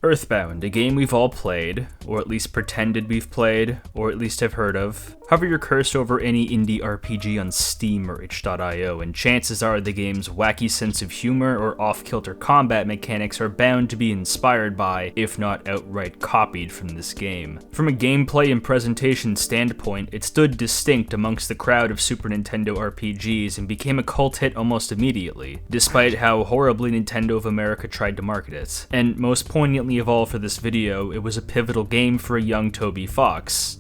Earthbound, a game we've all played, or at least pretended we've played, or at least have heard of. Hover your cursor over any indie RPG on Steam or itch.io, and chances are the game's wacky sense of humor or off-kilter combat mechanics are bound to be inspired by, if not outright copied from this game. From a gameplay and presentation standpoint, it stood distinct amongst the crowd of Super Nintendo RPGs and became a cult hit almost immediately, despite how horribly Nintendo of America tried to market it. And most poignantly of all for this video, it was a pivotal game for a young Toby Fox.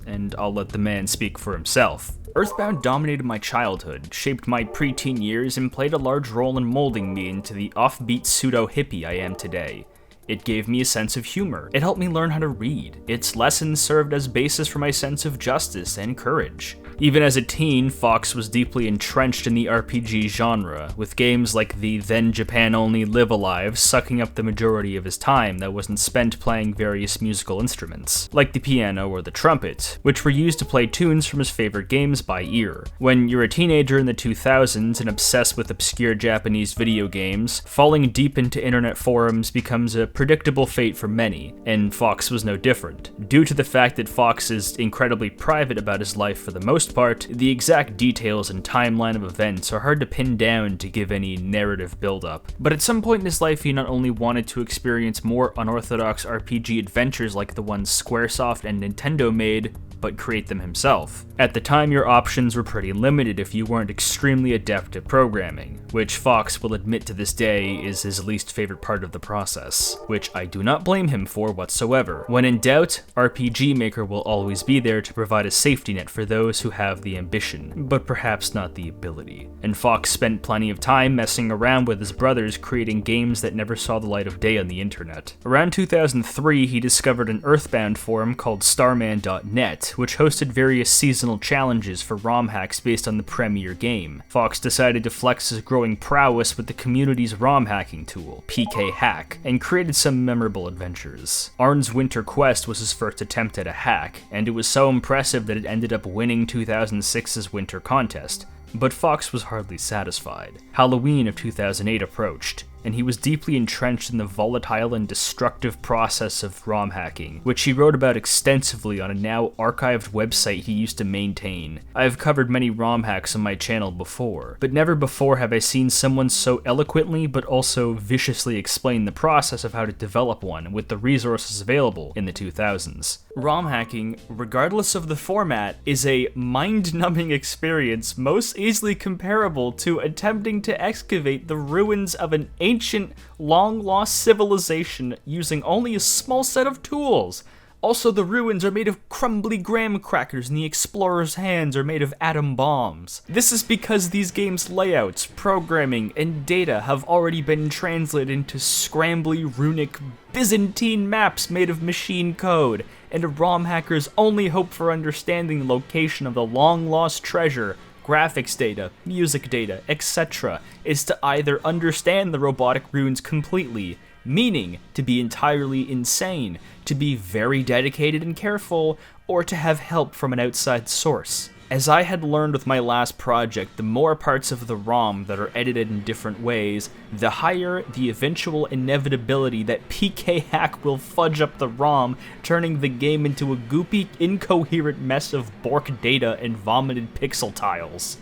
And I'll let the man speak for himself. Earthbound dominated my childhood, shaped my preteen years, and played a large role in molding me into the offbeat pseudo-hippie I am today. It gave me a sense of humor. It helped me learn how to read. Its lessons served as basis for my sense of justice and courage. Even as a teen, Fox was deeply entrenched in the RPG genre, with games like the then Japan-only Live Alive sucking up the majority of his time that wasn't spent playing various musical instruments, like the piano or the trumpet, which were used to play tunes from his favorite games by ear. When you're a teenager in the 2000s and obsessed with obscure Japanese video games, falling deep into internet forums becomes a predictable fate for many, and Fox was no different. Due to the fact that Fox is incredibly private about his life for the most part, the exact details and timeline of events are hard to pin down to give any narrative build-up. But at some point in his life, he not only wanted to experience more unorthodox RPG adventures like the ones Squaresoft and Nintendo made, but create them himself. At the time, your options were pretty limited if you weren't extremely adept at programming, which Fox will admit to this day is his least favorite part of the process, which I do not blame him for whatsoever. When in doubt, RPG Maker will always be there to provide a safety net for those who have the ambition, but perhaps not the ability. And Fox spent plenty of time messing around with his brothers creating games that never saw the light of day on the internet. Around 2003, he discovered an Earthbound forum called Starman.net, which hosted various seasonal challenges for ROM hacks based on the premier game. Fox decided to flex his growing prowess with the community's ROM hacking tool, PK Hack, and created some memorable adventures. Arn's Winter Quest was his first attempt at a hack, and it was so impressive that it ended up winning 2006's Winter Contest. But Fox was hardly satisfied. Halloween of 2008 approached, and he was deeply entrenched in the volatile and destructive process of ROM hacking, which he wrote about extensively on a now archived website he used to maintain. I have covered many ROM hacks on my channel before, but never before have I seen someone so eloquently but also viciously explain the process of how to develop one with the resources available in the 2000s. ROM hacking, regardless of the format, is a mind-numbing experience most easily comparable to attempting to excavate the ruins of an ancient, long-lost civilization using only a small set of tools. Also, the ruins are made of crumbly graham crackers and the explorer's hands are made of atom bombs. This is because these games' layouts, programming, and data have already been translated into scrambly, runic Byzantine maps made of machine code, and a ROM hacker's only hope for understanding the location of the long-lost treasure, graphics data, music data, etc., is to either understand the robotic ruins completely, meaning to be entirely insane, to be very dedicated and careful, or to have help from an outside source. As I had learned with my last project, the more parts of the ROM that are edited in different ways, the higher the eventual inevitability that PK Hack will fudge up the ROM, turning the game into a goopy, incoherent mess of Bork data and vomited pixel tiles.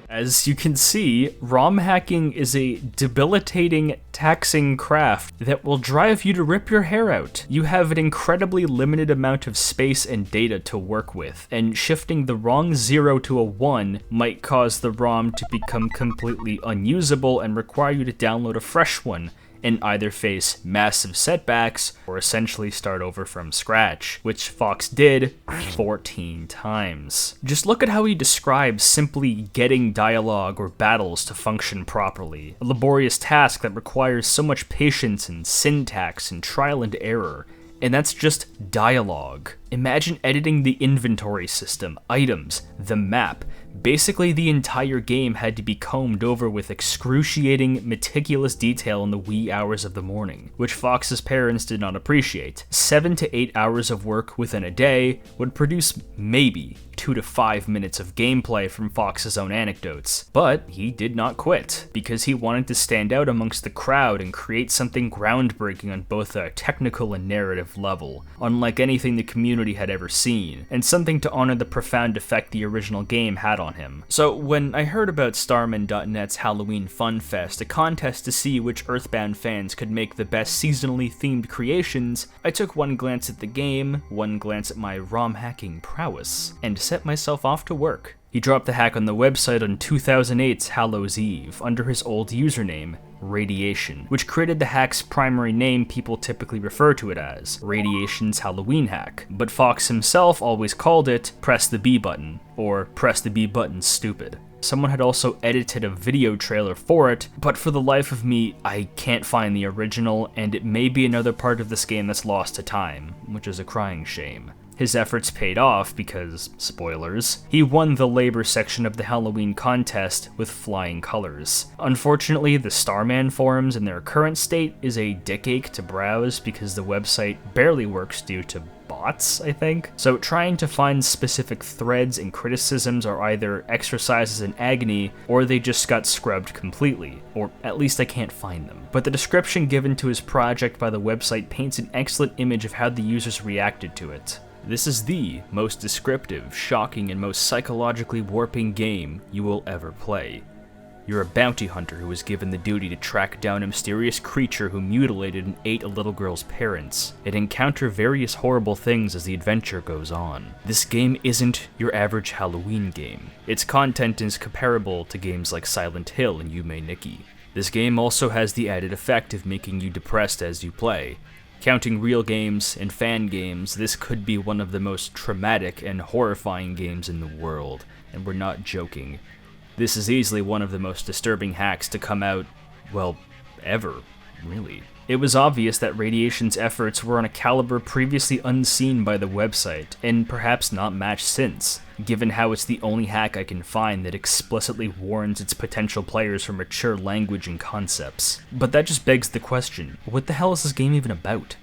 As you can see, ROM hacking is a debilitating, taxing craft that will drive you to rip your hair out. You have an incredibly limited amount of space and data to work with, and shifting the wrong 0 to a 1 might cause the ROM to become completely unusable and require you to download a fresh one, and either face massive setbacks or essentially start over from scratch, which Fox did 14 times. Just look at how he describes simply getting dialogue or battles to function properly, a laborious task that requires so much patience and syntax and trial and error. And that's just dialogue. Imagine editing the inventory system, items, the map. Basically, the entire game had to be combed over with excruciating, meticulous detail in the wee hours of the morning, which Fox's parents did not appreciate. 7 to 8 hours of work within a day would produce maybe 2 to 5 minutes of gameplay from Fox's own anecdotes. But he did not quit, because he wanted to stand out amongst the crowd and create something groundbreaking on both a technical and narrative level, unlike anything the community had ever seen, and something to honor the profound effect the original game had on him. So when I heard about Starman.net's Halloween Fun Fest, a contest to see which Earthbound fans could make the best seasonally themed creations, I took one glance at the game, one glance at my ROM hacking prowess, and set myself off to work. He dropped the hack on the website on 2008's Hallows Eve, under his old username, Radiation, which created the hack's primary name people typically refer to it as, Radiation's Halloween hack, but Fox himself always called it Press the B button, or Press the B button stupid. Someone had also edited a video trailer for it, but for the life of me, I can't find the original, and it may be another part of this game that's lost to time, which is a crying shame. His efforts paid off because, spoilers, he won the labor section of the Halloween contest with flying colors. Unfortunately, the Starman forums in their current state is a dickache to browse because the website barely works due to bots, I think. So trying to find specific threads and criticisms are either exercises in agony, or they just got scrubbed completely, or at least I can't find them. But the description given to his project by the website paints an excellent image of how the users reacted to it. This is the most descriptive, shocking, and most psychologically warping game you will ever play. You're a bounty hunter who is given the duty to track down a mysterious creature who mutilated and ate a little girl's parents, and encounter various horrible things as the adventure goes on. This game isn't your average Halloween game. Its content is comparable to games like Silent Hill and Yume Nikki. This game also has the added effect of making you depressed as you play. Counting real games and fan games, this could be one of the most traumatic and horrifying games in the world, and we're not joking. This is easily one of the most disturbing hacks to come out, well, ever, really. It was obvious that Radiation's efforts were on a caliber previously unseen by the website, and perhaps not matched since, given how it's the only hack I can find that explicitly warns its potential players for mature language and concepts. But that just begs the question, what the hell is this game even about?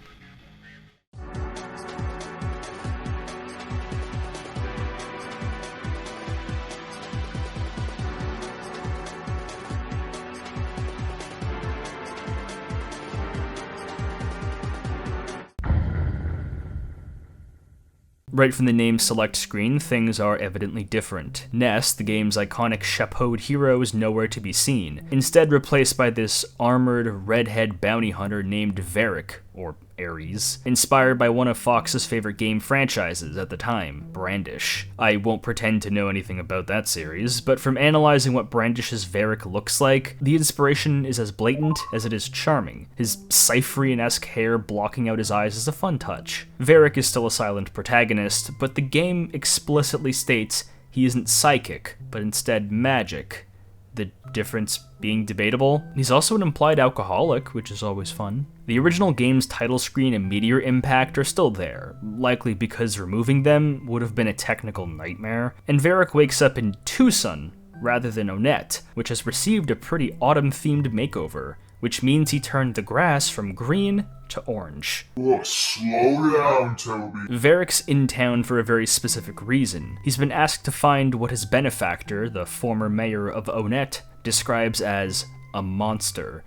Right from the name select screen, things are evidently different. Ness, the game's iconic chapeaued hero, is nowhere to be seen, instead replaced by this armored, redhead bounty hunter named Varric, or Ares, inspired by one of Fox's favorite game franchises at the time, Brandish. I won't pretend to know anything about that series, but from analyzing what Brandish's Varric looks like, the inspiration is as blatant as it is charming. His Cyphrian-esque hair blocking out his eyes is a fun touch. Varric is still a silent protagonist, but the game explicitly states he isn't psychic, but instead magic. The difference being debatable. He's also an implied alcoholic, which is always fun. The original game's title screen and meteor impact are still there, likely because removing them would have been a technical nightmare. And Varric wakes up in Tucson rather than Onett, which has received a pretty autumn-themed makeover, which means he turned the grass from green to orange. Oh, slow down, Toby. Varric's in town for a very specific reason. He's been asked to find what his benefactor, the former mayor of Onett, describes as a monster,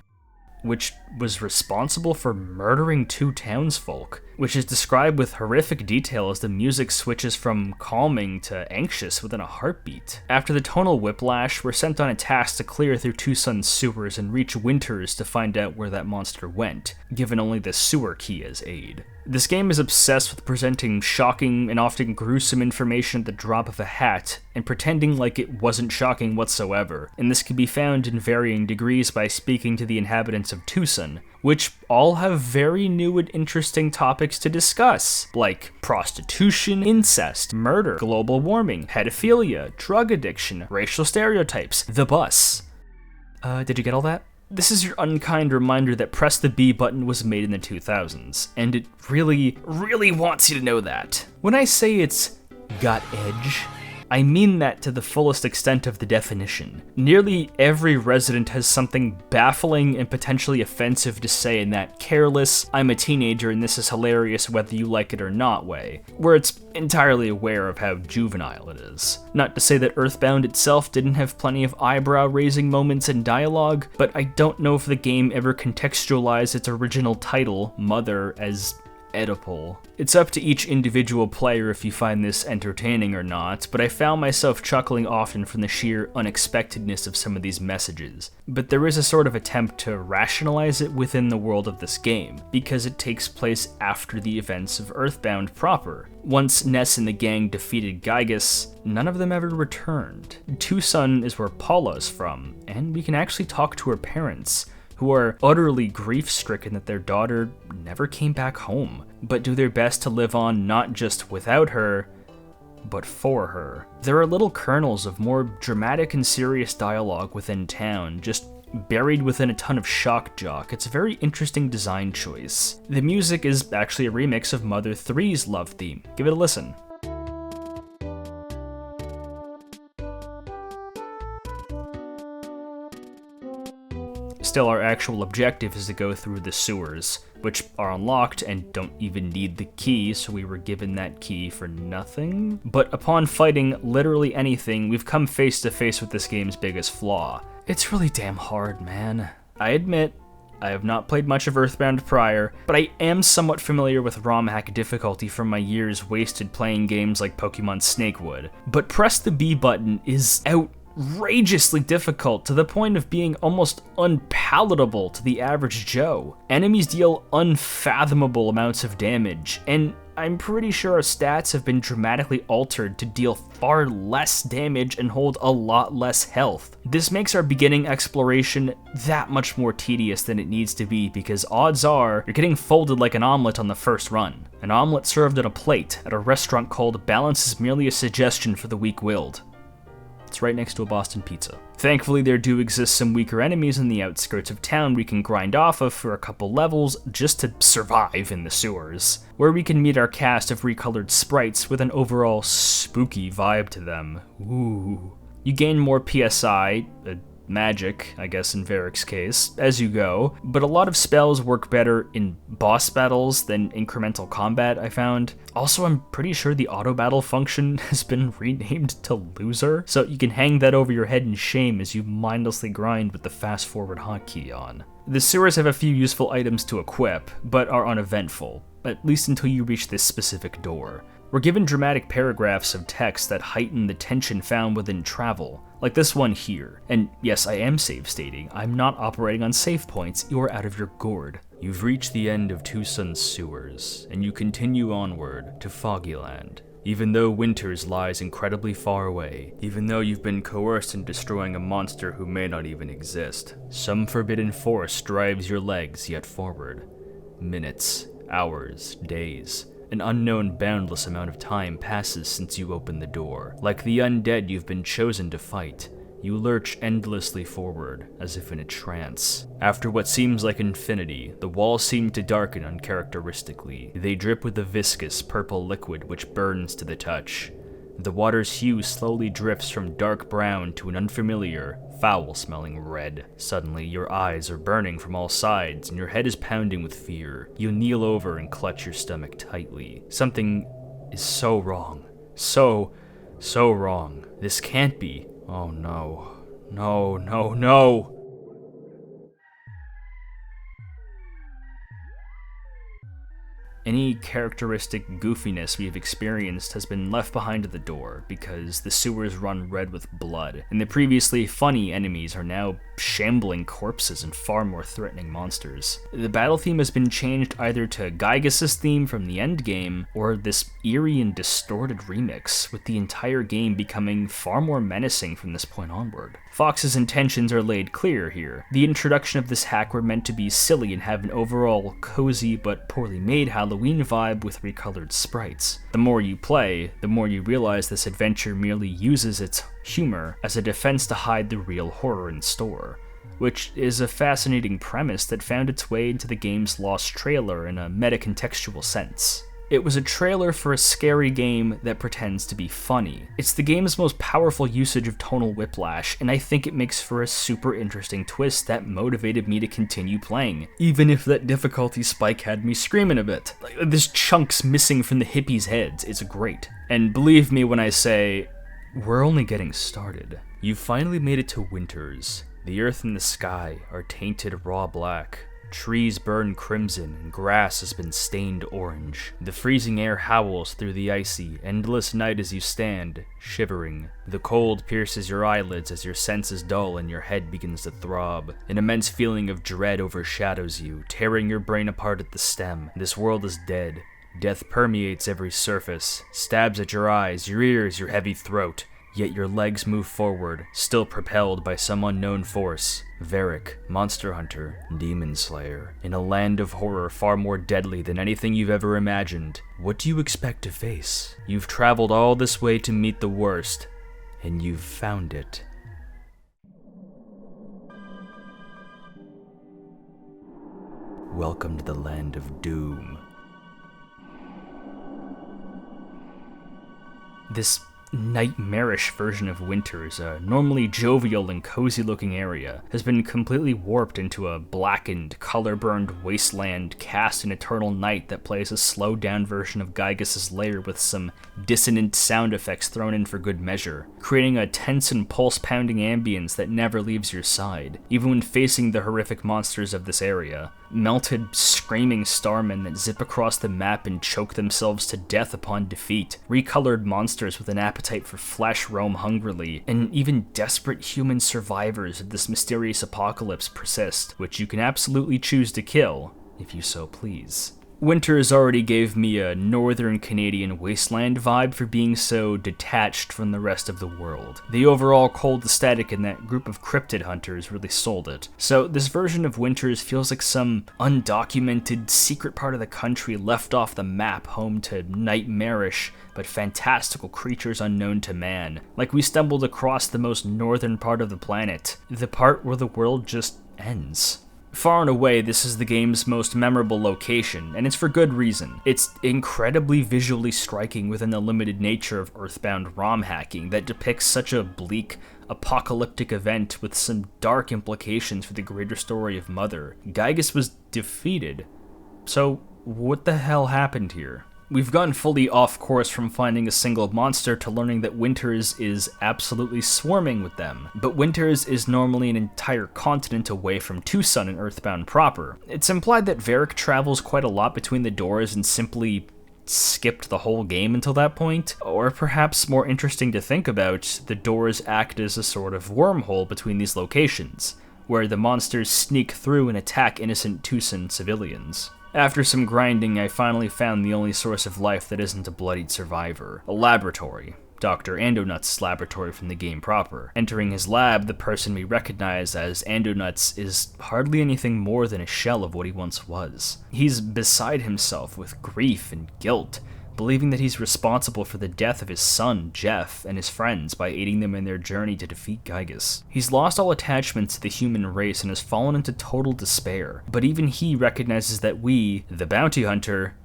which was responsible for murdering 2 townsfolk, which is described with horrific detail as the music switches from calming to anxious within a heartbeat. After the tonal whiplash, we're sent on a task to clear through Tucson's sewers and reach Winters to find out where that monster went, given only the sewer key as aid. This game is obsessed with presenting shocking and often gruesome information at the drop of a hat, and pretending like it wasn't shocking whatsoever, and this can be found in varying degrees by speaking to the inhabitants of Tucson, which all have very new and interesting topics to discuss, like prostitution, incest, murder, global warming, pedophilia, drug addiction, racial stereotypes, the bus. Did you get all that? This is your unkind reminder that Press the B button was made in the 2000s, and it really, really wants you to know that. When I say it's got edge, I mean that to the fullest extent of the definition. Nearly every resident has something baffling and potentially offensive to say in that careless, I'm a teenager and this is hilarious whether you like it or not way, where it's entirely aware of how juvenile it is. Not to say that Earthbound itself didn't have plenty of eyebrow-raising moments in dialogue, but I don't know if the game ever contextualized its original title, Mother, as Oedipal. It's up to each individual player if you find this entertaining or not, but I found myself chuckling often from the sheer unexpectedness of some of these messages. But there is a sort of attempt to rationalize it within the world of this game, because it takes place after the events of Earthbound proper. Once Ness and the gang defeated Gygas, none of them ever returned. Tucson is where Paula's from, and we can actually talk to her parents, who are utterly grief-stricken that their daughter never came back home, but do their best to live on not just without her, but for her. There are little kernels of more dramatic and serious dialogue within town, just buried within a ton of shock jock. It's a very interesting design choice. The music is actually a remix of Mother 3's love theme. Give it a listen. Still, our actual objective is to go through the sewers, which are unlocked and don't even need the key, so we were given that key for nothing. But upon fighting literally anything, we've come face to face with this game's biggest flaw. It's really damn hard, man. I admit, I have not played much of Earthbound prior, but I am somewhat familiar with ROM hack difficulty from my years wasted playing games like Pokemon Snakewood. But press the B button is outrageously difficult to the point of being almost unpalatable to the average Joe. Enemies deal unfathomable amounts of damage, and I'm pretty sure our stats have been dramatically altered to deal far less damage and hold a lot less health. This makes our beginning exploration that much more tedious than it needs to be, because odds are you're getting folded like an omelet on the first run. An omelet served on a plate at a restaurant called Balance is merely a suggestion for the weak-willed. It's right next to a Boston Pizza. Thankfully, there do exist some weaker enemies in the outskirts of town we can grind off of for a couple levels just to survive in the sewers, where we can meet our cast of recolored sprites with an overall spooky vibe to them. Ooh. You gain more PSI, magic, I guess in Varric's case, as you go, but a lot of spells work better in boss battles than incremental combat, I found. Also, I'm pretty sure the auto battle function has been renamed to Loser, so you can hang that over your head in shame as you mindlessly grind with the fast forward hotkey on. The sewers have a few useful items to equip, but are uneventful, at least until you reach this specific door. We're given dramatic paragraphs of text that heighten the tension found within travel, like this one here. And yes, I am save stating, I'm not operating on save points, you're out of your gourd. You've reached the end of Tucson's sewers, and you continue onward to Foggyland. Even though Winters lies incredibly far away, even though you've been coerced into destroying a monster who may not even exist, some forbidden force drives your legs yet forward. Minutes, hours, days. An unknown boundless amount of time passes since you opened the door. Like the undead you've been chosen to fight, you lurch endlessly forward, as if in a trance. After what seems like infinity, the walls seem to darken uncharacteristically. They drip with a viscous, purple liquid which burns to the touch. The water's hue slowly drifts from dark brown to an unfamiliar, foul-smelling red. Suddenly, your eyes are burning from all sides, and your head is pounding with fear. You kneel over and clutch your stomach tightly. Something is so wrong. So wrong. This can't be. Oh no. No, no, no! Any characteristic goofiness we have experienced has been left behind at the door, because the sewers run red with blood, and the previously funny enemies are now shambling corpses and far more threatening monsters. The battle theme has been changed either to Gygas' theme from the endgame, or this eerie and distorted remix, with the entire game becoming far more menacing from this point onward. Fox's intentions are laid clear here. The introduction of this hack were meant to be silly and have an overall cozy but poorly made Halloween vibe with recolored sprites. The more you play, the more you realize this adventure merely uses its humor as a defense to hide the real horror in store, which is a fascinating premise that found its way into the game's lost trailer in a meta-contextual sense. It was a trailer for a scary game that pretends to be funny. It's the game's most powerful usage of tonal whiplash, and I think it makes for a super interesting twist that motivated me to continue playing, even if that difficulty spike had me screaming a bit. Like, there's chunks missing from the hippies' heads, it's great. And believe me when I say, we're only getting started. You've finally made it to Winters. The earth and the sky are tainted raw black. Trees burn crimson and grass has been stained orange. The freezing air howls through the icy, endless night as you stand, shivering. The cold pierces your eyelids as your senses dull and your head begins to throb. An immense feeling of dread overshadows you, tearing your brain apart at the stem. This world is dead. Death permeates every surface, stabs at your eyes, your ears, your heavy throat. Yet your legs move forward, still propelled by some unknown force. Varric, monster hunter, demon slayer. In a land of horror far more deadly than anything you've ever imagined. What do you expect to face? You've traveled all this way to meet the worst, and you've found it. Welcome to the land of doom. This nightmarish version of Winters, a normally jovial and cozy-looking area, has been completely warped into a blackened, color-burned wasteland cast in eternal night that plays a slowed-down version of Gygas's lair with some dissonant sound effects thrown in for good measure, creating a tense and pulse-pounding ambience that never leaves your side, even when facing the horrific monsters of this area. Melted, screaming starmen that zip across the map and choke themselves to death upon defeat, recolored monsters with an appetite for flesh roam hungrily, and even desperate human survivors of this mysterious apocalypse persist, which you can absolutely choose to kill, if you so please. Winters already gave me a northern Canadian wasteland vibe for being so detached from the rest of the world. The overall cold aesthetic in that group of cryptid hunters really sold it. So this version of Winters feels like some undocumented secret part of the country left off the map, home to nightmarish but fantastical creatures unknown to man. Like we stumbled across the most northern part of the planet, the part where the world just ends. Far and away, this is the game's most memorable location, and it's for good reason. It's incredibly visually striking within the limited nature of Earthbound ROM hacking that depicts such a bleak, apocalyptic event with some dark implications for the greater story of Mother. Gygas was defeated. So, what the hell happened here? We've gone fully off course from finding a single monster to learning that Winters is absolutely swarming with them. But Winters is normally an entire continent away from Tucson and Earthbound proper. It's implied that Varric travels quite a lot between the doors and simply skipped the whole game until that point. Or perhaps more interesting to think about, the doors act as a sort of wormhole between these locations, where the monsters sneak through and attack innocent Tucson civilians. After some grinding, I finally found the only source of life that isn't a bloodied survivor. A laboratory. Dr. Andonut's laboratory from the game proper. Entering his lab, the person we recognize as Andonuts is hardly anything more than a shell of what he once was. He's beside himself with grief and guilt, believing that he's responsible for the death of his son, Jeff, and his friends by aiding them in their journey to defeat Gygas. He's lost all attachment to the human race and has fallen into total despair, but even he recognizes that we, the bounty hunter,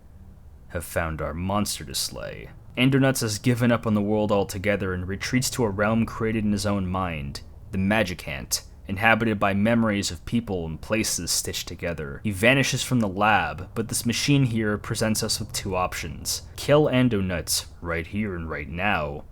have found our monster to slay. Andonuts has given up on the world altogether and retreats to a realm created in his own mind, the Magicant, inhabited by memories of people and places stitched together. He vanishes from the lab, but this machine here presents us with two options. Kill Andonuts right here and right now,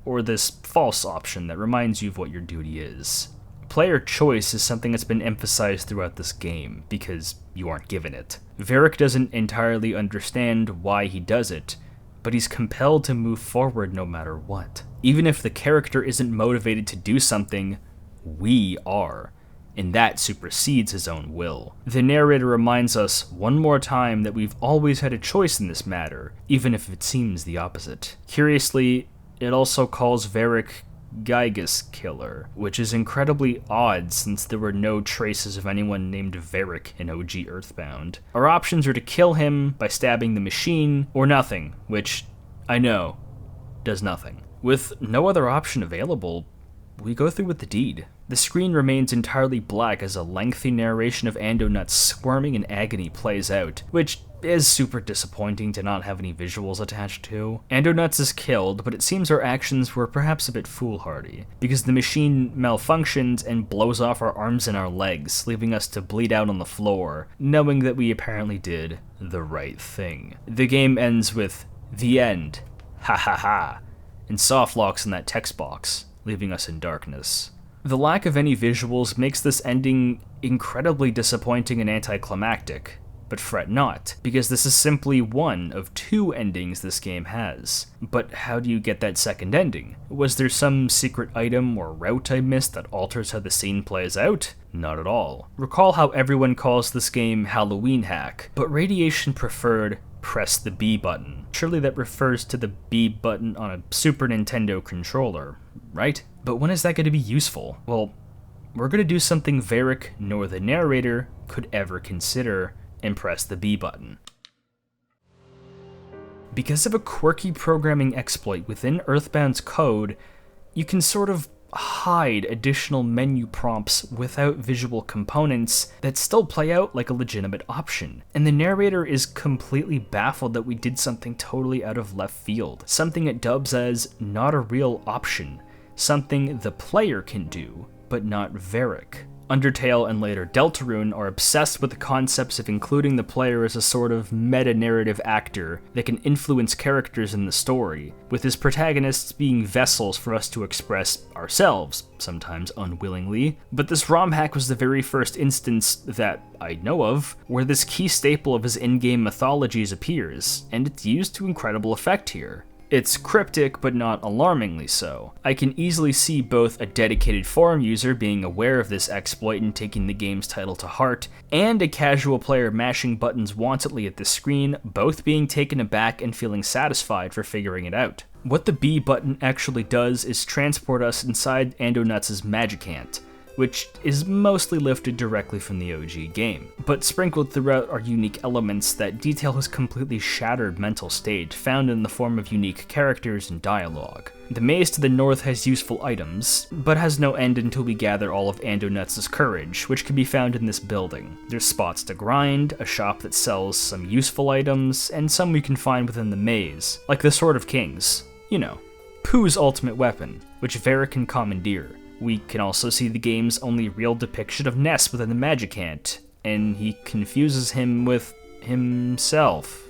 or this false option that reminds you of what your duty is. Player choice is something that's been emphasized throughout this game, because you aren't given it. Varric doesn't entirely understand why he does it, but he's compelled to move forward no matter what. Even if the character isn't motivated to do something, we are, and that supersedes his own will. The narrator reminds us one more time that we've always had a choice in this matter, even if it seems the opposite. Curiously, it also calls Varric Gygas Killer, which is incredibly odd since there were no traces of anyone named Varric in OG Earthbound. Our options are to kill him by stabbing the machine, or nothing, which, I know, does nothing. With no other option available, we go through with the deed. The screen remains entirely black as a lengthy narration of Andonuts squirming in agony plays out, which is super disappointing to not have any visuals attached to. Endonuts is killed, but it seems our actions were perhaps a bit foolhardy, because the machine malfunctions and blows off our arms and our legs, leaving us to bleed out on the floor, knowing that we apparently did the right thing. The game ends with, "The end. Ha ha ha," and soft locks in that text box, leaving us in darkness. The lack of any visuals makes this ending incredibly disappointing and anticlimactic, but fret not, because this is simply one of 2 endings this game has. But how do you get that second ending? Was there some secret item or route I missed that alters how the scene plays out? Not at all. Recall how everyone calls this game Halloween Hack, but Radiation preferred press the B button. Surely that refers to the B button on a Super Nintendo controller, right? But when is that going to be useful? Well, we're going to do something Varric nor the narrator could ever consider, and press the B button. Because of a quirky programming exploit within Earthbound's code, you can sort of hide additional menu prompts without visual components that still play out like a legitimate option. And the narrator is completely baffled that we did something totally out of left field, something it dubs as not a real option, something the player can do, but not Varric. Undertale and later Deltarune are obsessed with the concepts of including the player as a sort of meta-narrative actor that can influence characters in the story, with his protagonists being vessels for us to express ourselves, sometimes unwillingly. But this ROM hack was the very first instance that I know of where this key staple of his in-game mythologies appears, and it's used to incredible effect here. It's cryptic, but not alarmingly so. I can easily see both a dedicated forum user being aware of this exploit and taking the game's title to heart, and a casual player mashing buttons wantedly at the screen, both being taken aback and feeling satisfied for figuring it out. What the B button actually does is transport us inside Andonuts' Magicant, which is mostly lifted directly from the OG game. But sprinkled throughout are unique elements that detail his completely shattered mental state, found in the form of unique characters and dialogue. The maze to the north has useful items, but has no end until we gather all of Andonuts' courage, which can be found in this building. There's spots to grind, a shop that sells some useful items, and some we can find within the maze, like the Sword of Kings. You know, Pooh's ultimate weapon, which Varric can commandeer. We can also see the game's only real depiction of Ness within the Magicant, and he confuses him with himself.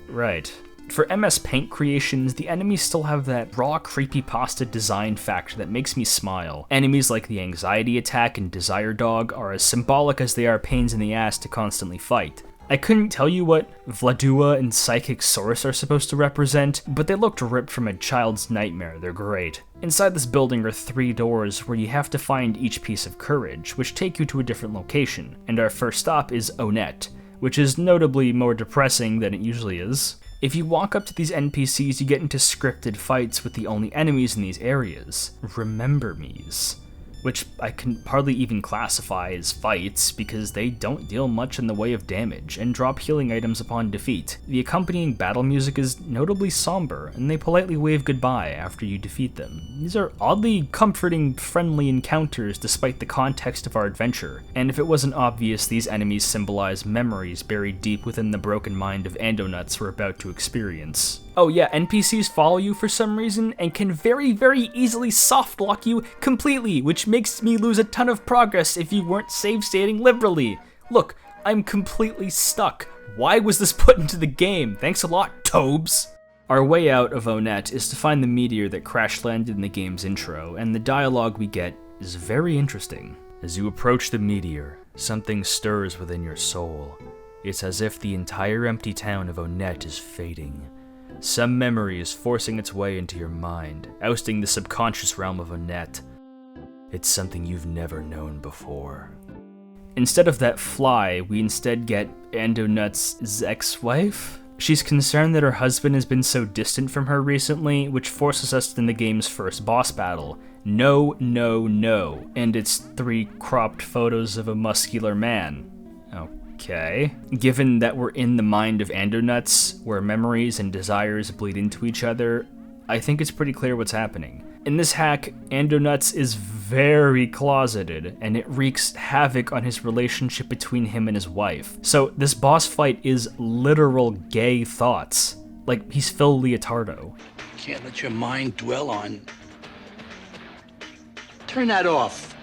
Right. For MS Paint creations, the enemies still have that raw creepypasta design factor that makes me smile. Enemies like the Anxiety Attack and Desire Dog are as symbolic as they are pains in the ass to constantly fight. I couldn't tell you what Vladua and Psychic Source are supposed to represent, but they looked ripped from a child's nightmare. They're great. Inside this building are 3 doors where you have to find each piece of courage, which take you to a different location, and our first stop is Onett, which is notably more depressing than it usually is. If you walk up to these NPCs, you get into scripted fights with the only enemies in these areas, Remember-Me's, which I can hardly even classify as fights because they don't deal much in the way of damage and drop healing items upon defeat. The accompanying battle music is notably somber, and they politely wave goodbye after you defeat them. These are oddly comforting, friendly encounters despite the context of our adventure, and if it wasn't obvious, these enemies symbolize memories buried deep within the broken mind of Andonuts we're about to experience. Oh yeah, NPCs follow you for some reason and can very, very easily soft-lock you completely, which makes me lose a ton of progress if you weren't save-stating liberally. Look, I'm completely stuck. Why was this put into the game? Thanks a lot, Tobes! Our way out of Onett is to find the meteor that crash-landed in the game's intro, and the dialogue we get is very interesting. As you approach the meteor, something stirs within your soul. It's as if the entire empty town of Onett is fading. Some memory is forcing its way into your mind, ousting the subconscious realm of Onett. It's something you've never known before. Instead of that fly, we instead get Andonuts' ex-wife? She's concerned that her husband has been so distant from her recently, which forces us in the game's first boss battle. No, no, no. And it's 3 cropped photos of a muscular man. Okay. Given that we're in the mind of Andonuts, where memories and desires bleed into each other, I think it's pretty clear what's happening. In this hack, Andonuts is very closeted, and it wreaks havoc on his relationship between him and his wife. So this boss fight is literal gay thoughts. Like, he's Phil Leotardo. Can't let your mind dwell on... Turn that off.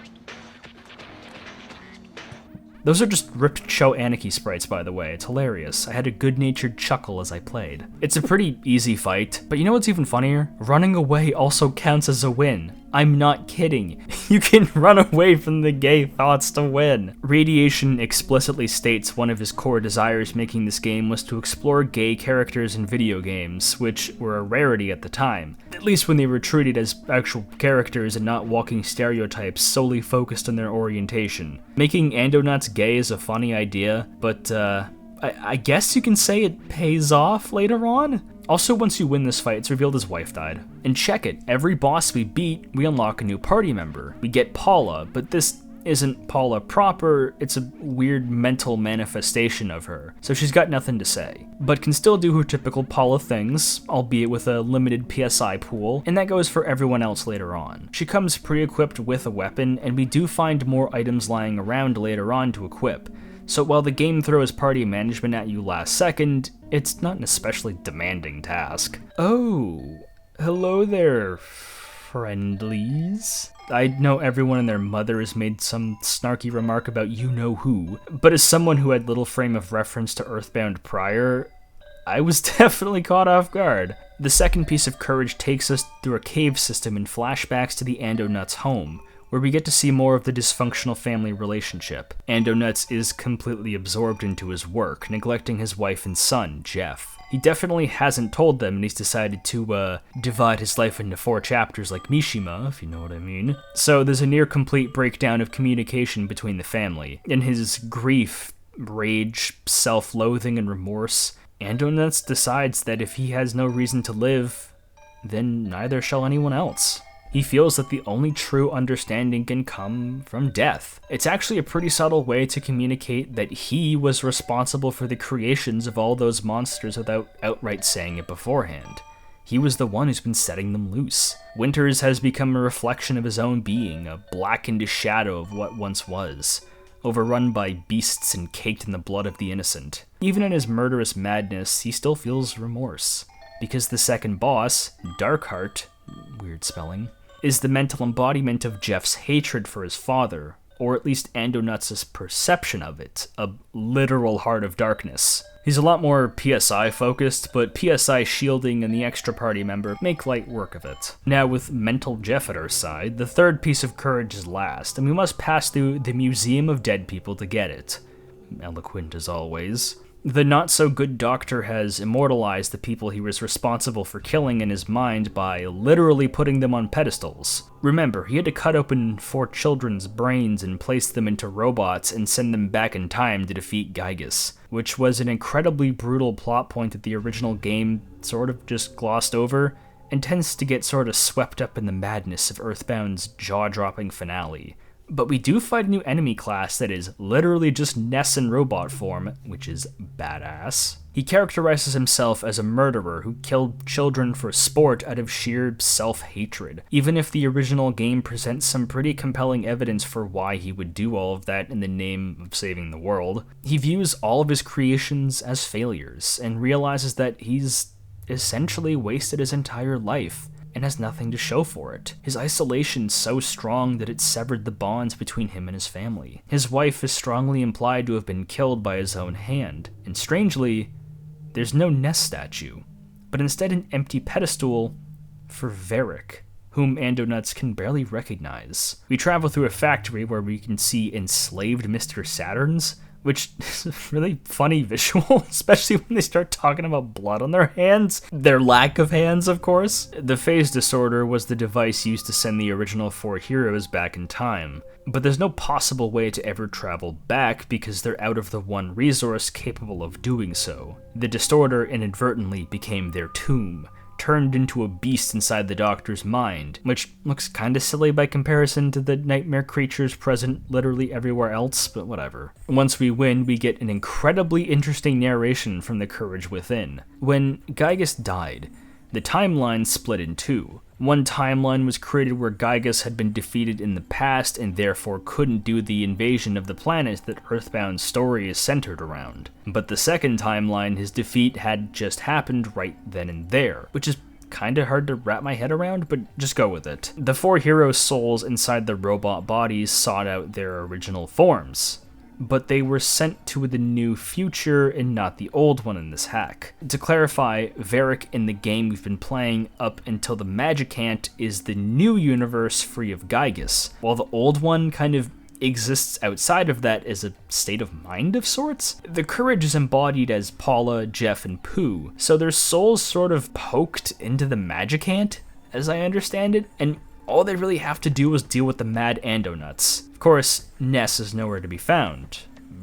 Those are just ripped Cho Anarchy sprites, by the way. It's hilarious. I had a good-natured chuckle as I played. It's a pretty easy fight, but you know what's even funnier? Running away also counts as a win. I'm not kidding. You can run away from the gay thoughts to win. Radiation explicitly states one of his core desires making this game was to explore gay characters in video games, which were a rarity at the time. At least when they were treated as actual characters and not walking stereotypes solely focused on their orientation. Making Andonauts gay is a funny idea, but I guess you can say it pays off later on? Also, once you win this fight, it's revealed his wife died. And check it, every boss we beat, we unlock a new party member. We get Paula, but this isn't Paula proper, it's a weird mental manifestation of her, so she's got nothing to say. But can still do her typical Paula things, albeit with a limited PSI pool, and that goes for everyone else later on. She comes pre-equipped with a weapon, and we do find more items lying around later on to equip. So while the game throws party management at you last second, it's not an especially demanding task. Oh, hello there, friendlies. I know everyone and their mother has made some snarky remark about you-know-who, but as someone who had little frame of reference to Earthbound prior, I was definitely caught off guard. The second piece of courage takes us through a cave system and flashbacks to the Andonauts' home, where we get to see more of the dysfunctional family relationship. Andonauts is completely absorbed into his work, neglecting his wife and son, Jeff. He definitely hasn't told them, and he's decided to divide his life into 4 chapters like Mishima, if you know what I mean. So there's a near-complete breakdown of communication between the family. In his grief, rage, self-loathing, and remorse, Andonauts decides that if he has no reason to live, then neither shall anyone else. He feels that the only true understanding can come from death. It's actually a pretty subtle way to communicate that he was responsible for the creations of all those monsters without outright saying it beforehand. He was the one who's been setting them loose. Winters has become a reflection of his own being, a blackened shadow of what once was, overrun by beasts and caked in the blood of the innocent. Even in his murderous madness, he still feels remorse, because the second boss, Darkheart, weird spelling, is the mental embodiment of Jeff's hatred for his father, or at least Andonauts' perception of it, a literal heart of darkness. He's a lot more PSI focused, but PSI shielding and the extra party member make light work of it. Now with mental Jeff at our side, the third piece of courage is last, and we must pass through the Museum of Dead People to get it. Eloquent as always. The not-so-good doctor has immortalized the people he was responsible for killing in his mind by literally putting them on pedestals. Remember, he had to cut open 4 children's brains and place them into robots and send them back in time to defeat Gygas, which was an incredibly brutal plot point that the original game sort of just glossed over, and tends to get sort of swept up in the madness of Earthbound's jaw-dropping finale. But we do fight a new enemy class that is literally just Ness in robot form, which is badass. He characterizes himself as a murderer who killed children for sport out of sheer self-hatred, even if the original game presents some pretty compelling evidence for why he would do all of that in the name of saving the world. He views all of his creations as failures, and realizes that he's essentially wasted his entire life, and has nothing to show for it. His isolation's so strong that it severed the bonds between him and his family. His wife is strongly implied to have been killed by his own hand, and strangely, there's no Ness statue, but instead an empty pedestal for Varric, whom Andonauts can barely recognize. We travel through a factory where we can see enslaved Mr. Saturns, which is a really funny visual, especially when they start talking about blood on their hands. Their lack of hands, of course. The phase disorder was the device used to send the original 4 heroes back in time, but there's no possible way to ever travel back because they're out of the one resource capable of doing so. The distorter inadvertently became their tomb, turned into a beast inside the doctor's mind, which looks kinda silly by comparison to the nightmare creatures present literally everywhere else, but whatever. Once we win, we get an incredibly interesting narration from the Courage Within. When Gygas died, the timeline split in 2. One timeline was created where Gygus had been defeated in the past and therefore couldn't do the invasion of the planet that Earthbound's story is centered around. But the second timeline, his defeat had just happened right then and there, which is kinda hard to wrap my head around, but just go with it. The 4 heroes' souls inside the robot bodies sought out their original forms, but they were sent to the new future and not the old one in this hack. To clarify, Varric in the game we've been playing up until the Magicant is the new universe free of Gygus, while the old one kind of exists outside of that as a state of mind of sorts. The Courage is embodied as Paula, Jeff, and Pooh, so their souls sort of poked into the Magicant, as I understand it, and all they really have to do is deal with the mad Andonuts. Of course, Ness is nowhere to be found,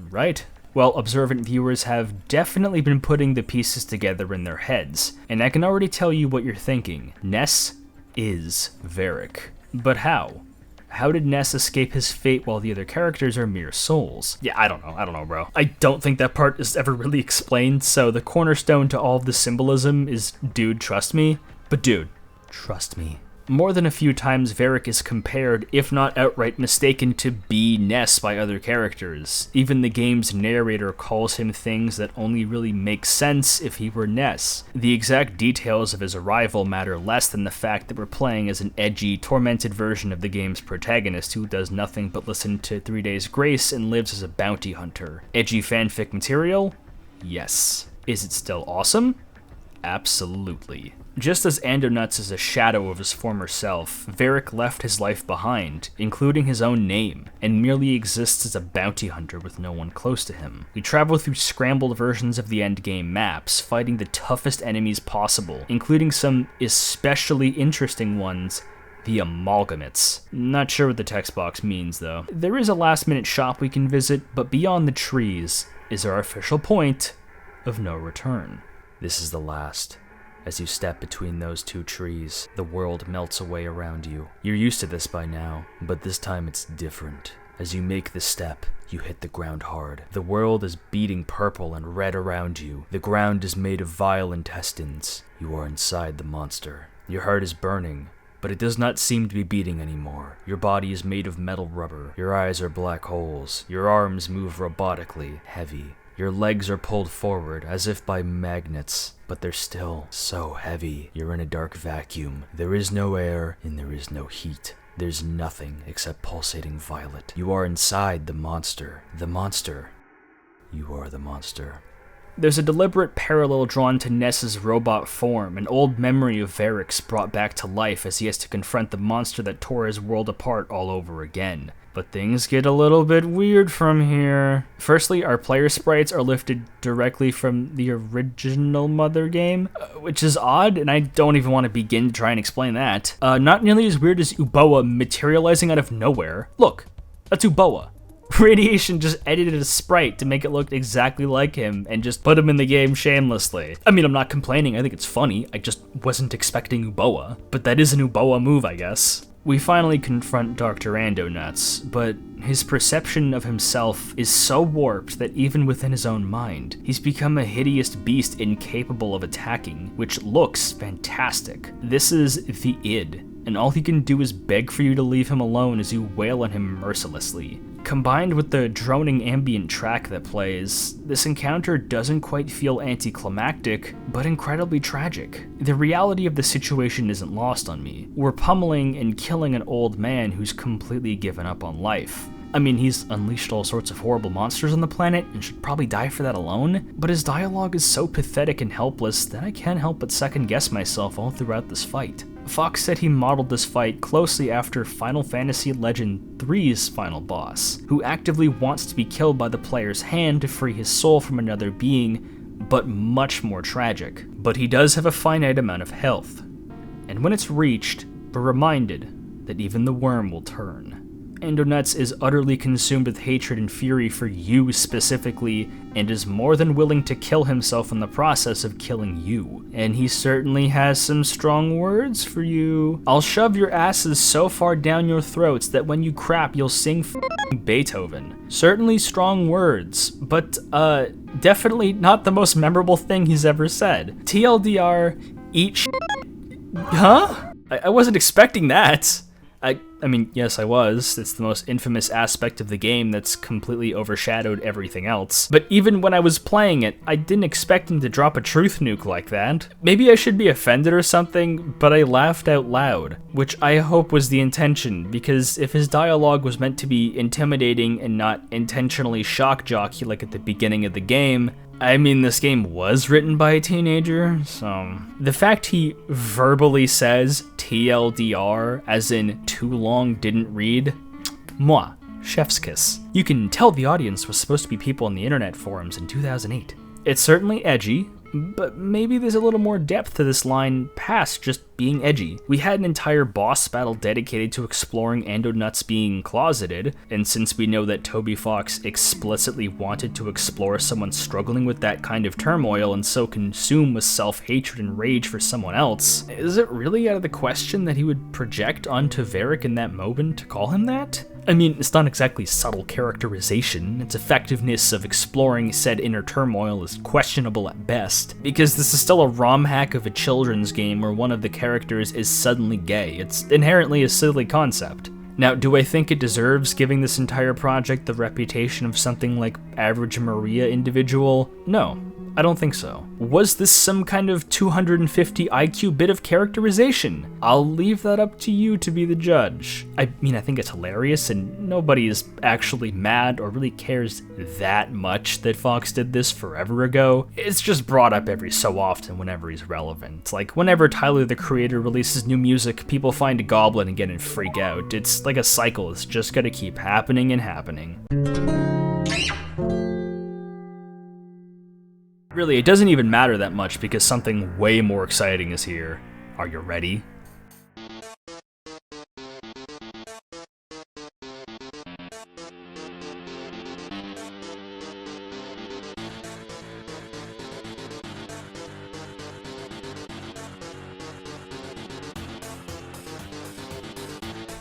right? Well, observant viewers have definitely been putting the pieces together in their heads, and I can already tell you what you're thinking. Ness is Varric. But how? How did Ness escape his fate while the other characters are mere souls? Yeah, I don't know, bro. I don't think that part is ever really explained, so the cornerstone to all of the symbolism is, dude, trust me. But dude, trust me. More than a few times, Varric is compared, if not outright mistaken, to be Ness by other characters. Even the game's narrator calls him things that only really make sense if he were Ness. The exact details of his arrival matter less than the fact that we're playing as an edgy, tormented version of the game's protagonist who does nothing but listen to 3 Days Grace and lives as a bounty hunter. Edgy fanfic material? Yes. Is it still awesome? Absolutely. Just as Andonuts is a shadow of his former self, Varric left his life behind, including his own name, and merely exists as a bounty hunter with no one close to him. We travel through scrambled versions of the endgame maps, fighting the toughest enemies possible, including some especially interesting ones, the Amalgamates. Not sure what the text box means, though. There is a last-minute shop we can visit, but beyond the trees is our official point of no return. This is the last. As you step between those 2 trees, the world melts away around you. You're used to this by now, but this time it's different. As you make the step, you hit the ground hard. The world is beating purple and red around you. The ground is made of vile intestines. You are inside the monster. Your heart is burning, but it does not seem to be beating anymore. Your body is made of metal rubber. Your eyes are black holes. Your arms move robotically, heavy. Your legs are pulled forward, as if by magnets, but they're still so heavy. You're in a dark vacuum. There is no air, and there is no heat. There's nothing except pulsating violet. You are inside the monster. The monster. You are the monster. There's a deliberate parallel drawn to Ness's robot form, an old memory of Varric's brought back to life as he has to confront the monster that tore his world apart all over again. But things get a little bit weird from here. Firstly, our player sprites are lifted directly from the original Mother game, which is odd, and I don't even want to begin to try and explain that. Not nearly as weird as Uboa materializing out of nowhere. Look, that's Uboa. Radiation just edited a sprite to make it look exactly like him and just put him in the game shamelessly. I mean, I'm not complaining, I think it's funny, I just wasn't expecting Uboa. But that is an Uboa move, I guess. We finally confront Dr. Andonuts, but his perception of himself is so warped that even within his own mind, he's become a hideous beast incapable of attacking, which looks fantastic. This is the id, and all he can do is beg for you to leave him alone as you wail on him mercilessly. Combined with the droning ambient track that plays, this encounter doesn't quite feel anticlimactic, but incredibly tragic. The reality of the situation isn't lost on me. We're pummeling and killing an old man who's completely given up on life. I mean, he's unleashed all sorts of horrible monsters on the planet and should probably die for that alone, but his dialogue is so pathetic and helpless that I can't help but second guess myself all throughout this fight. Fox said he modeled this fight closely after Final Fantasy Legend III's final boss, who actively wants to be killed by the player's hand to free his soul from another being, but much more tragic. But he does have a finite amount of health, and when it's reached, we're reminded that even the worm will turn. Andonuts is utterly consumed with hatred and fury for you specifically, and is more than willing to kill himself in the process of killing you. And he certainly has some strong words for you. I'll shove your asses so far down your throats that when you crap, you'll sing f***ing Beethoven. Certainly strong words, but definitely not the most memorable thing he's ever said. TLDR, eat sh**. Huh? I wasn't expecting that. I mean, yes, I was. It's the most infamous aspect of the game that's completely overshadowed everything else. But even when I was playing it, I didn't expect him to drop a truth nuke like that. Maybe I should be offended or something, but I laughed out loud, which I hope was the intention, because if his dialogue was meant to be intimidating and not intentionally shock jockey like at the beginning of the game, I mean, this game was written by a teenager, so... The fact he verbally says TLDR, as in too long didn't read, moi, chef's kiss. You can tell the audience was supposed to be people on the internet forums in 2008. It's certainly edgy, but maybe there's a little more depth to this line past just being edgy. We had an entire boss battle dedicated to exploring Andonuts being closeted, and since we know that Toby Fox explicitly wanted to explore someone struggling with that kind of turmoil and so consumed with self-hatred and rage for someone else, is it really out of the question that he would project onto Varric in that moment to call him that? I mean, it's not exactly subtle characterization, its effectiveness of exploring said inner turmoil is questionable at best, because this is still a ROM hack of a children's game where one of the characters is suddenly gay. It's inherently a silly concept. Now, do I think it deserves giving this entire project the reputation of something like Average Maria Individual? No, I don't think so. Was this some kind of 250 IQ bit of characterization? I'll leave that up to you to be the judge. I mean, I think it's hilarious, and nobody is actually mad or really cares that much that Fox did this forever ago. It's just brought up every so often whenever he's relevant. Like, whenever Tyler, the Creator, releases new music, people find a goblin again and freak out. It's like a cycle. It's just gonna keep happening and happening. Really, it doesn't even matter that much because something way more exciting is here. Are you ready?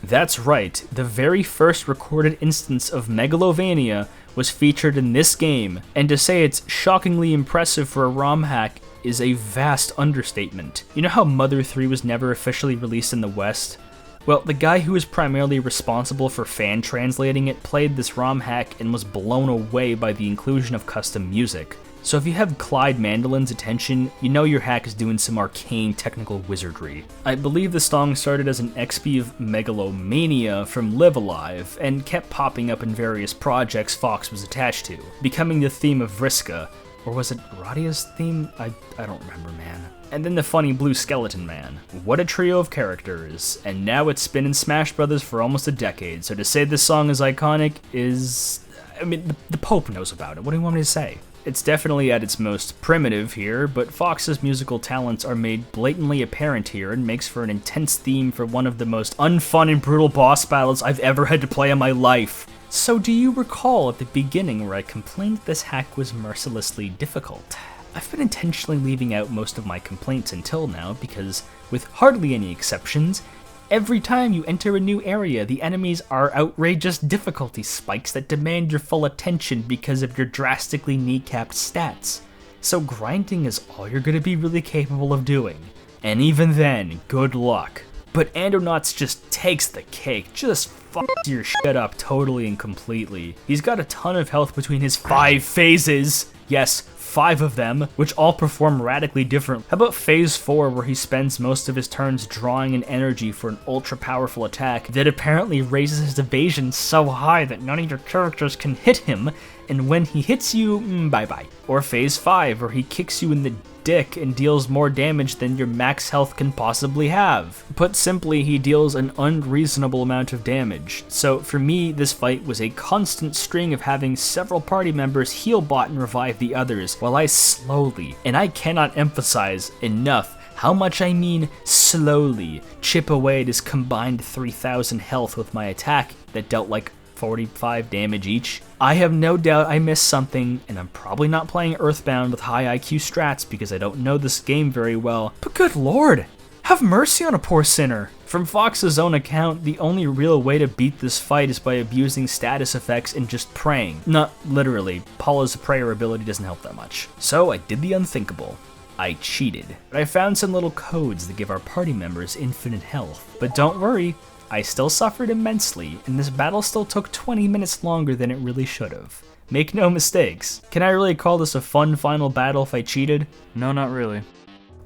That's right, the very first recorded instance of Megalovania was featured in this game, and to say it's shockingly impressive for a ROM hack is a vast understatement. You know how Mother 3 was never officially released in the West? Well, the guy who was primarily responsible for fan translating it played this ROM hack and was blown away by the inclusion of custom music. So if you have Clyde Mandolin's attention, you know your hack is doing some arcane technical wizardry. I believe the song started as an XP of Megalomania from Live Alive, and kept popping up in various projects Fox was attached to, becoming the theme of Vriska, or was it Radia's theme? I don't remember, man. And then the funny blue skeleton man. What a trio of characters, and now it's been in Smash Brothers for almost a decade, so to say this song is iconic is... I mean, the Pope knows about it, what do you want me to say? It's definitely at its most primitive here, but Fox's musical talents are made blatantly apparent here and makes for an intense theme for one of the most unfun and brutal boss battles I've ever had to play in my life. So do you recall at the beginning where I complained this hack was mercilessly difficult? I've been intentionally leaving out most of my complaints until now because, with hardly any exceptions, every time you enter a new area, the enemies are outrageous difficulty spikes that demand your full attention because of your drastically kneecapped stats. So grinding is all you're going to be really capable of doing. And even then, good luck. But Andonauts just takes the cake, just fucks your shit up totally and completely. He's got a ton of health between his 5 phases. Yes, 5 of them, which all perform radically different. How about phase 4, where he spends most of his turns drawing an energy for an ultra powerful attack that apparently raises his evasion so high that none of your characters can hit him, and when he hits you, bye-bye. Or phase 5, where he kicks you in the dick and deals more damage than your max health can possibly have. Put simply, he deals an unreasonable amount of damage. So for me, this fight was a constant string of having several party members heal bot and revive the others, while I slowly, and I cannot emphasize enough how much I mean slowly, chip away at his combined 3,000 health with my attack that dealt like 45 damage each. I have no doubt I missed something, and I'm probably not playing Earthbound with high IQ strats because I don't know this game very well, but good lord, have mercy on a poor sinner. From Fox's own account, the only real way to beat this fight is by abusing status effects and just praying. Not literally, Paula's prayer ability doesn't help that much. So I did the unthinkable. I cheated. But I found some little codes that give our party members infinite health. But don't worry, I still suffered immensely, and this battle still took 20 minutes longer than it really should have. Make no mistakes. Can I really call this a fun final battle if I cheated? No, not really.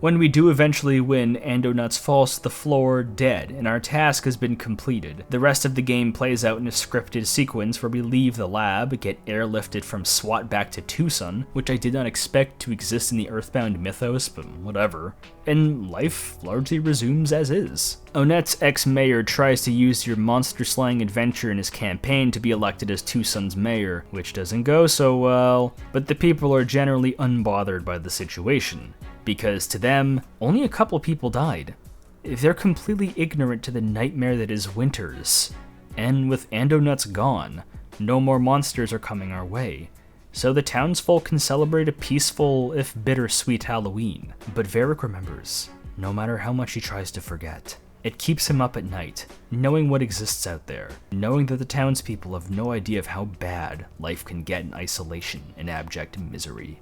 When we do eventually win, Andonuts falls to the floor dead, and our task has been completed. The rest of the game plays out in a scripted sequence where we leave the lab, get airlifted from SWAT back to Tucson, which I did not expect to exist in the Earthbound mythos, but whatever, and life largely resumes as is. Onette's ex-mayor tries to use your monster-slaying adventure in his campaign to be elected as Tucson's mayor, which doesn't go so well, but the people are generally unbothered by the situation, because to them, only a couple people died. They're completely ignorant to the nightmare that is Winters, and with Andonuts gone, no more monsters are coming our way. So the townsfolk can celebrate a peaceful, if bittersweet Halloween. But Varric remembers, no matter how much he tries to forget. It keeps him up at night, knowing what exists out there, knowing that the townspeople have no idea of how bad life can get in isolation and abject misery.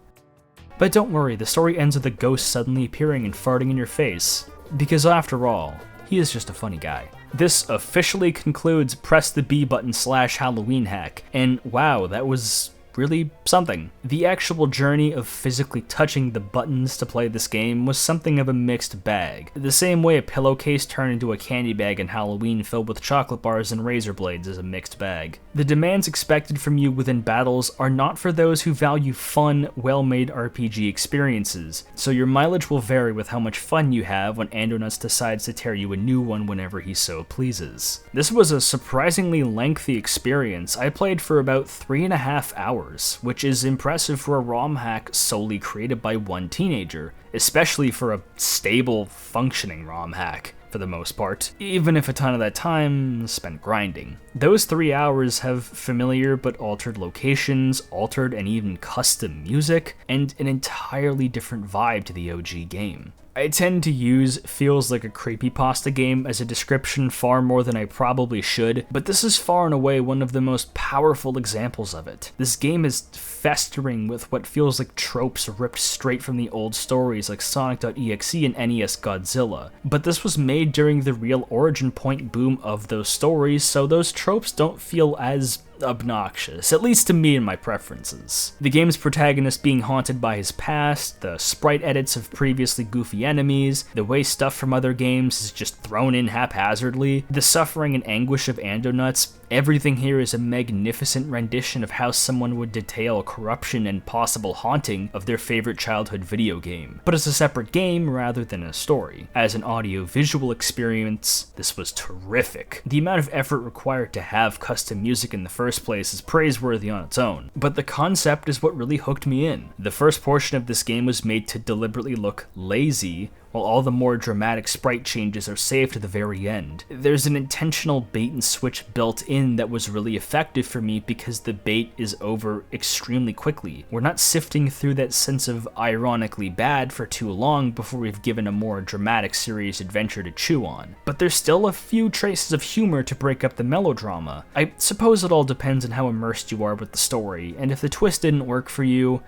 But don't worry, the story ends with a ghost suddenly appearing and farting in your face, because after all, he is just a funny guy. This officially concludes Press the B Button / Halloween hack, and wow, that was really something. The actual journey of physically touching the buttons to play this game was something of a mixed bag. The same way a pillowcase turned into a candy bag in Halloween filled with chocolate bars and razor blades is a mixed bag. The demands expected from you within battles are not for those who value fun, well-made RPG experiences, so your mileage will vary with how much fun you have when Andonuts decides to tear you a new one whenever he so pleases. This was a surprisingly lengthy experience. I played for about 3.5 hours. Which is impressive for a ROM hack solely created by one teenager, especially for a stable, functioning ROM hack, for the most part, even if a ton of that time is spent grinding. Those 3 hours have familiar but altered locations, altered and even custom music, and an entirely different vibe to the OG game. I tend to use feels like a creepypasta game as a description far more than I probably should, but this is far and away one of the most powerful examples of it. This game is festering with what feels like tropes ripped straight from the old stories like Sonic.exe and NES Godzilla, but this was made during the real origin point boom of those stories, so those tropes don't feel as obnoxious, at least to me and my preferences. The game's protagonist being haunted by his past, the sprite edits of previously goofy enemies, the way stuff from other games is just thrown in haphazardly, the suffering and anguish of Andonuts, everything here is a magnificent rendition of how someone would detail corruption and possible haunting of their favorite childhood video game, but as a separate game rather than a story. As an audio-visual experience, this was terrific. The amount of effort required to have custom music in the first place is praiseworthy on its own, but the concept is what really hooked me in. The first portion of this game was made to deliberately look lazy, while all the more dramatic sprite changes are saved to the very end. There's an intentional bait and switch built in that was really effective for me because the bait is over extremely quickly. We're not sifting through that sense of ironically bad for too long before we've given a more dramatic serious adventure to chew on. But there's still a few traces of humor to break up the melodrama. I suppose it all depends on how immersed you are with the story, and if the twist didn't work for you,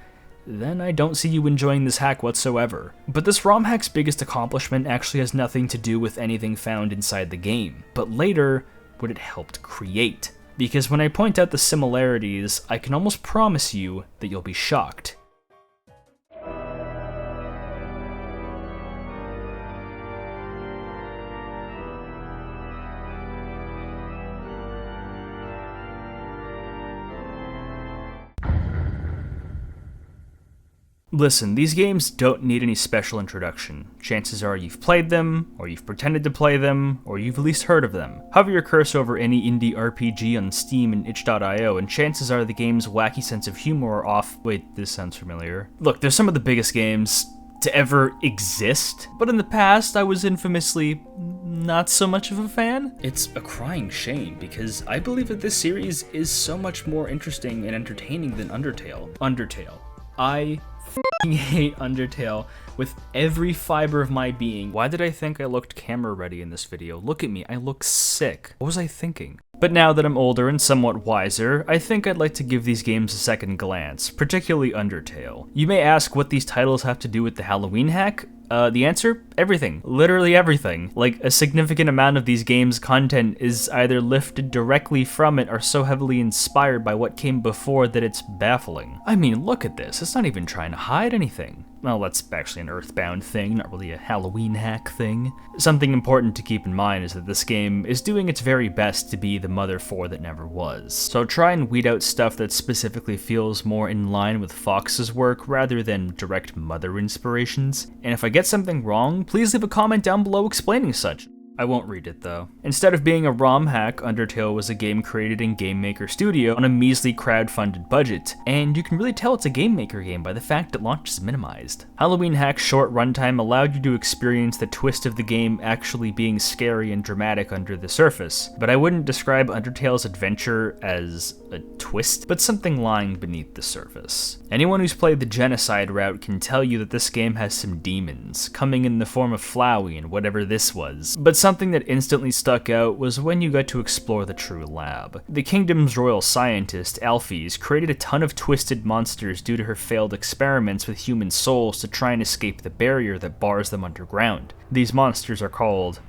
then I don't see you enjoying this hack whatsoever. But this ROM hack's biggest accomplishment actually has nothing to do with anything found inside the game, but later, what it helped create. Because when I point out the similarities, I can almost promise you that you'll be shocked. Listen, these games don't need any special introduction. Chances are you've played them, or you've pretended to play them, or you've at least heard of them. Hover your cursor over any indie RPG on Steam and itch.io, and chances are the game's wacky sense of humor are off. Wait, this sounds familiar. Look, they're some of the biggest games to ever exist, but in the past I was infamously not so much of a fan. It's a crying shame, because I believe that this series is so much more interesting and entertaining than Undertale. I hate Undertale with every fiber of my being. Why did I think I looked camera ready in this video? Look at me, I look sick. What was I thinking? But now that I'm older and somewhat wiser, I think I'd like to give these games a second glance, particularly Undertale. You may ask what these titles have to do with the Halloween hack. The answer? Everything. Literally everything. Like, a significant amount of these games' content is either lifted directly from it or so heavily inspired by what came before that it's baffling. I mean, look at this. It's not even trying to hide anything. Well, that's actually an Earthbound thing, not really a Halloween hack thing. Something important to keep in mind is that this game is doing its very best to be the Mother 4 that never was. So try and weed out stuff that specifically feels more in line with Fox's work rather than direct Mother inspirations. And if I get something wrong, please leave a comment down below explaining such. I won't read it though. Instead of being a ROM hack, Undertale was a game created in Game Maker Studio on a measly crowd-funded budget, and you can really tell it's a Game Maker game by the fact that launch is minimized. Halloween Hack's short runtime allowed you to experience the twist of the game actually being scary and dramatic under the surface, but I wouldn't describe Undertale's adventure as a twist, but something lying beneath the surface. Anyone who's played the genocide route can tell you that this game has some demons, coming in the form of Flowey and whatever this was, but something that instantly stuck out was when you got to explore the true lab. The kingdom's royal scientist, Alphys, created a ton of twisted monsters due to her failed experiments with human souls to try and escape the barrier that bars them underground. These monsters are called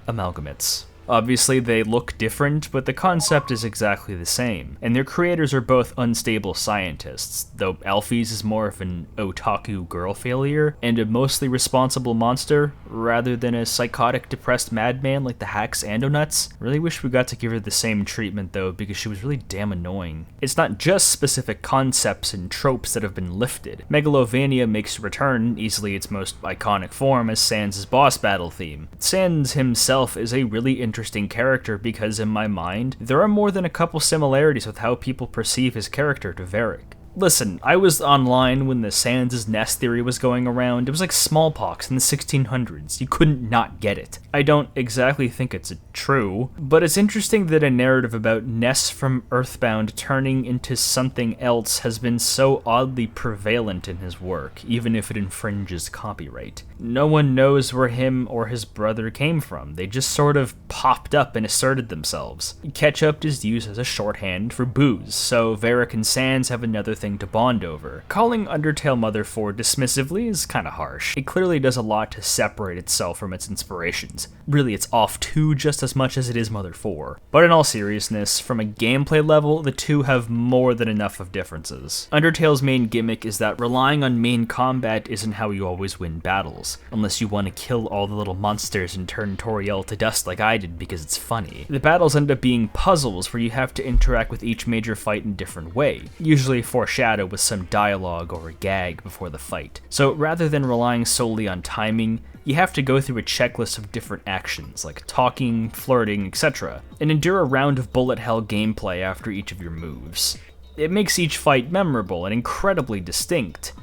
amalgamates. Obviously, they look different, but the concept is exactly the same, and their creators are both unstable scientists, though Alphys is more of an otaku girl failure, and a mostly responsible monster, rather than a psychotic, depressed madman like the Hacks Andonuts. Really wish we got to give her the same treatment though, because she was really damn annoying. It's not just specific concepts and tropes that have been lifted. Megalovania makes a return, easily its most iconic form, as Sans' boss battle theme. Sans himself is a really interesting character because, in my mind, there are more than a couple similarities with how people perceive his character to Varric. Listen, I was online when the Sans' nest theory was going around. It was like smallpox in the 1600s. You couldn't not get it. I don't exactly think it's true, but it's interesting that a narrative about nests from Earthbound turning into something else has been so oddly prevalent in his work, even if it infringes copyright. No one knows where him or his brother came from. They just sort of popped up and asserted themselves. Ketchup is used as a shorthand for booze, so Varric and Sans have another thing to bond over. Calling Undertale Mother 4 dismissively is kinda harsh. It clearly does a lot to separate itself from its inspirations. Really, it's off 2 just as much as it is Mother 4. But in all seriousness, from a gameplay level, the two have more than enough of differences. Undertale's main gimmick is that relying on main combat isn't how you always win battles, unless you want to kill all the little monsters and turn Toriel to dust like I did because it's funny. The battles end up being puzzles where you have to interact with each major fight in a different way, usually foreshadow with some dialogue or a gag before the fight. So rather than relying solely on timing, you have to go through a checklist of different actions, like talking, flirting, etc., and endure a round of bullet hell gameplay after each of your moves. It makes each fight memorable and incredibly distinct,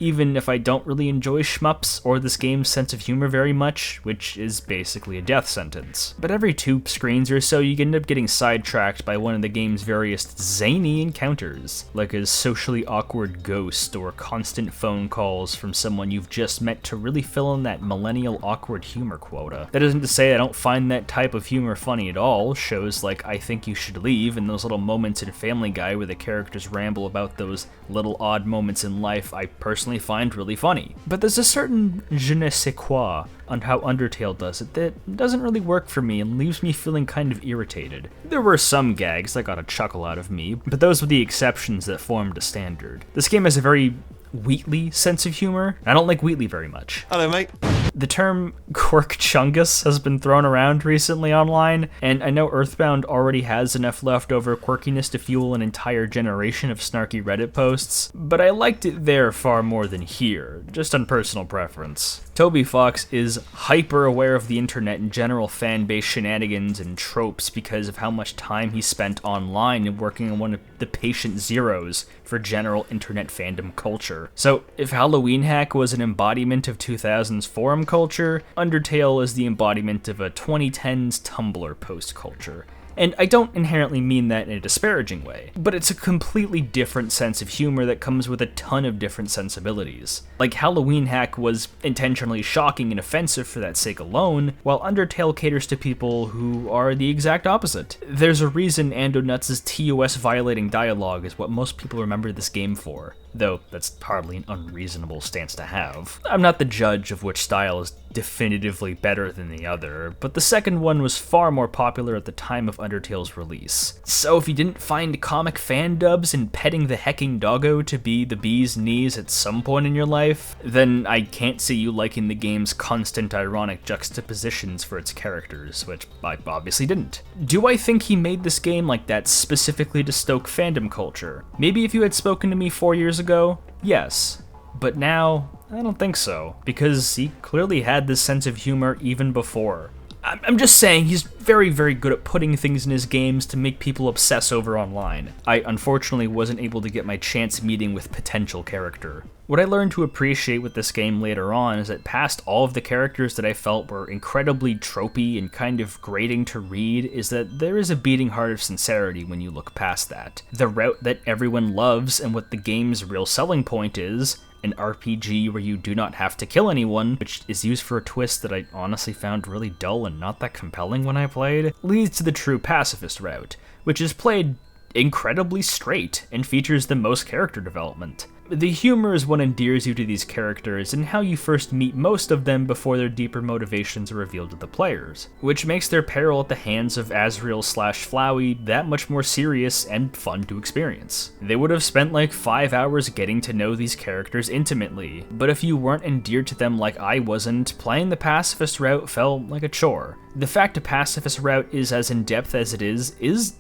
even if I don't really enjoy shmups or this game's sense of humor very much, which is basically a death sentence. But every 2 screens or so, you end up getting sidetracked by one of the game's various zany encounters, like a socially awkward ghost or constant phone calls from someone you've just met to really fill in that millennial awkward humor quota. That isn't to say I don't find that type of humor funny at all. Shows like I Think You Should Leave and those little moments in Family Guy where the characters ramble about those little odd moments in life I personally find really funny. But there's a certain je ne sais quoi on how Undertale does it that doesn't really work for me and leaves me feeling kind of irritated. There were some gags that got a chuckle out of me, but those were the exceptions that formed a standard. This game has a very Wheatley sense of humor. I don't like Wheatley very much. Hello, mate. The term Quirk Chungus has been thrown around recently online, and I know Earthbound already has enough leftover quirkiness to fuel an entire generation of snarky Reddit posts, but I liked it there far more than here, just on personal preference. Toby Fox is hyper aware of the internet and general fan-base shenanigans and tropes because of how much time he spent online and working on one of the patient zeros for general internet fandom culture. So if Halloween Hack was an embodiment of 2000s forum culture, Undertale is the embodiment of a 2010s Tumblr post culture. And I don't inherently mean that in a disparaging way, but it's a completely different sense of humor that comes with a ton of different sensibilities. Like, Halloween Hack was intentionally shocking and offensive for that sake alone, while Undertale caters to people who are the exact opposite. There's a reason Ando Nuts' TOS violating dialogue is what most people remember this game for, though that's hardly an unreasonable stance to have. I'm not the judge of which style is definitively better than the other, but the second one was far more popular at the time of Undertale's release. So if you didn't find comic fan dubs and petting the hecking doggo to be the bee's knees at some point in your life, then I can't see you liking the game's constant ironic juxtapositions for its characters, which I obviously didn't. Do I think he made this game like that specifically to stoke fandom culture? Maybe if you had spoken to me 4 years ago, yes. But now, I don't think so, because he clearly had this sense of humor even before. I'm just saying he's very, very good at putting things in his games to make people obsess over online. I unfortunately wasn't able to get my chance meeting with potential character. What I learned to appreciate with this game later on is that past all of the characters that I felt were incredibly tropey and kind of grating to read is that there is a beating heart of sincerity when you look past that. The route that everyone loves and what the game's real selling point is, an RPG where you do not have to kill anyone, which is used for a twist that I honestly found really dull and not that compelling when I played, leads to the true pacifist route, which is played incredibly straight and features the most character development. The humor is what endears you to these characters and how you first meet most of them before their deeper motivations are revealed to the players, which makes their peril at the hands of Asriel/Flowey that much more serious and fun to experience. They would have spent like 5 hours getting to know these characters intimately, but if you weren't endeared to them like I wasn't, playing the pacifist route felt like a chore. The fact a pacifist route is as in-depth as it is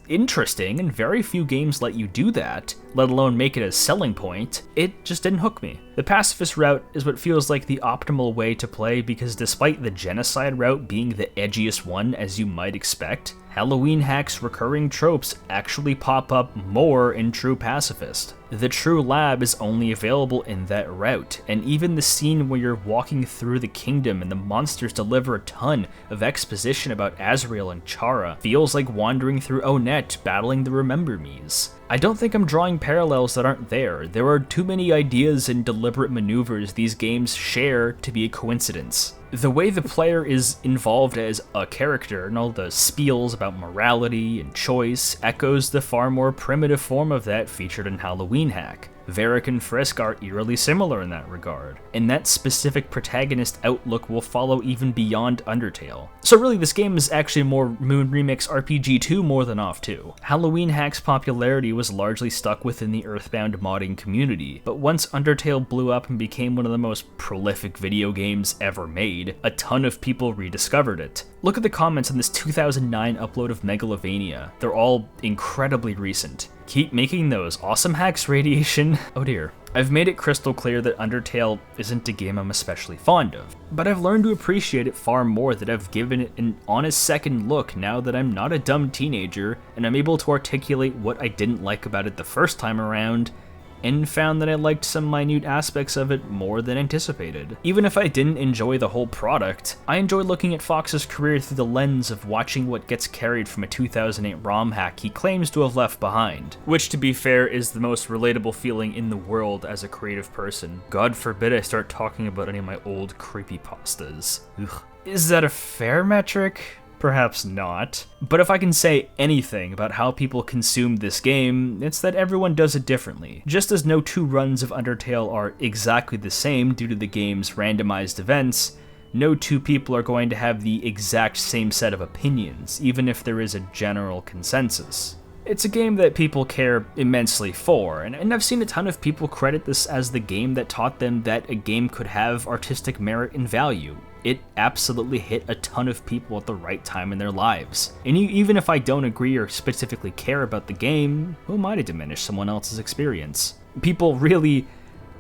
interesting, and very few games let you do that, let alone make it a selling point. It just didn't hook me. The pacifist route is what feels like the optimal way to play because despite the genocide route being the edgiest one as you might expect, Halloween Hack's recurring tropes actually pop up more in True Pacifist. The True Lab is only available in that route, and even the scene where you're walking through the kingdom and the monsters deliver a ton of exposition about Asriel and Chara feels like wandering through Onet battling the Remember Me's. I don't think I'm drawing parallels that aren't there. There are too many ideas and deliberate maneuvers these games share to be a coincidence. The way the player is involved as a character and all the spiels about morality and choice echoes the far more primitive form of that featured in Halloween Hack. Varric and Frisk are eerily similar in that regard, and that specific protagonist outlook will follow even beyond Undertale. So really this game is actually more Moon Remix RPG 2 more than off 2. Halloween Hack's popularity was largely stuck within the Earthbound modding community, but once Undertale blew up and became one of the most prolific video games ever made, a ton of people rediscovered it. Look at the comments on this 2009 upload of Megalovania. They're all incredibly recent. Keep making those. Awesome hacks, Radiation. Oh dear. I've made it crystal clear that Undertale isn't a game I'm especially fond of, but I've learned to appreciate it far more that I've given it an honest second look now that I'm not a dumb teenager and I'm able to articulate what I didn't like about it the first time around, and found that I liked some minute aspects of it more than anticipated. Even if I didn't enjoy the whole product, I enjoy looking at Fox's career through the lens of watching what gets carried from a 2008 ROM hack he claims to have left behind, which to be fair is the most relatable feeling in the world as a creative person. God forbid I start talking about any of my old creepypastas. Ugh. Is that a fair metric? Perhaps not. But if I can say anything about how people consume this game, it's that everyone does it differently. Just as no two runs of Undertale are exactly the same due to the game's randomized events, no two people are going to have the exact same set of opinions, even if there is a general consensus. It's a game that people care immensely for, and I've seen a ton of people credit this as the game that taught them that a game could have artistic merit and value. It absolutely hit a ton of people at the right time in their lives. And even if I don't agree or specifically care about the game, who am I to diminish someone else's experience? People really,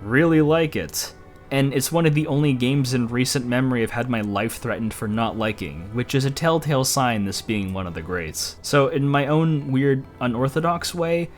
really like it. And it's one of the only games in recent memory I've had my life threatened for not liking, which is a telltale sign this being one of the greats. So in my own weird, unorthodox way,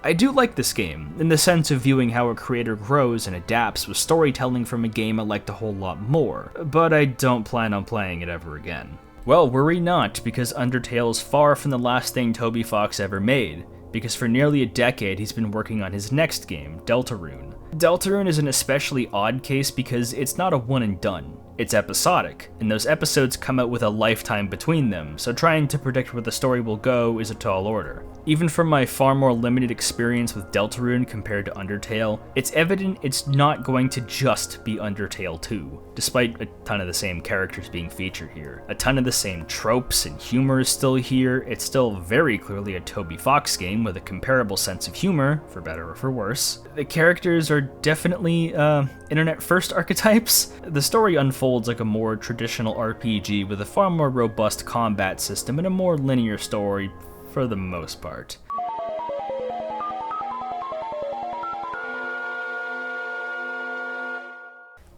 I do like this game, in the sense of viewing how a creator grows and adapts with storytelling from a game I liked a whole lot more, but I don't plan on playing it ever again. Well, worry not, because Undertale is far from the last thing Toby Fox ever made, because for nearly a decade he's been working on his next game, Deltarune. Deltarune is an especially odd case because it's not a one and done. It's episodic, and those episodes come out with a lifetime between them, so trying to predict where the story will go is a tall order. Even from my far more limited experience with Deltarune compared to Undertale, it's evident it's not going to just be Undertale 2, despite a ton of the same characters being featured here. A ton of the same tropes and humor is still here. It's still very clearly a Toby Fox game with a comparable sense of humor, for better or for worse. The characters are definitely internet-first archetypes. The story unfolds like a more traditional RPG with a far more robust combat system and a more linear story for the most part.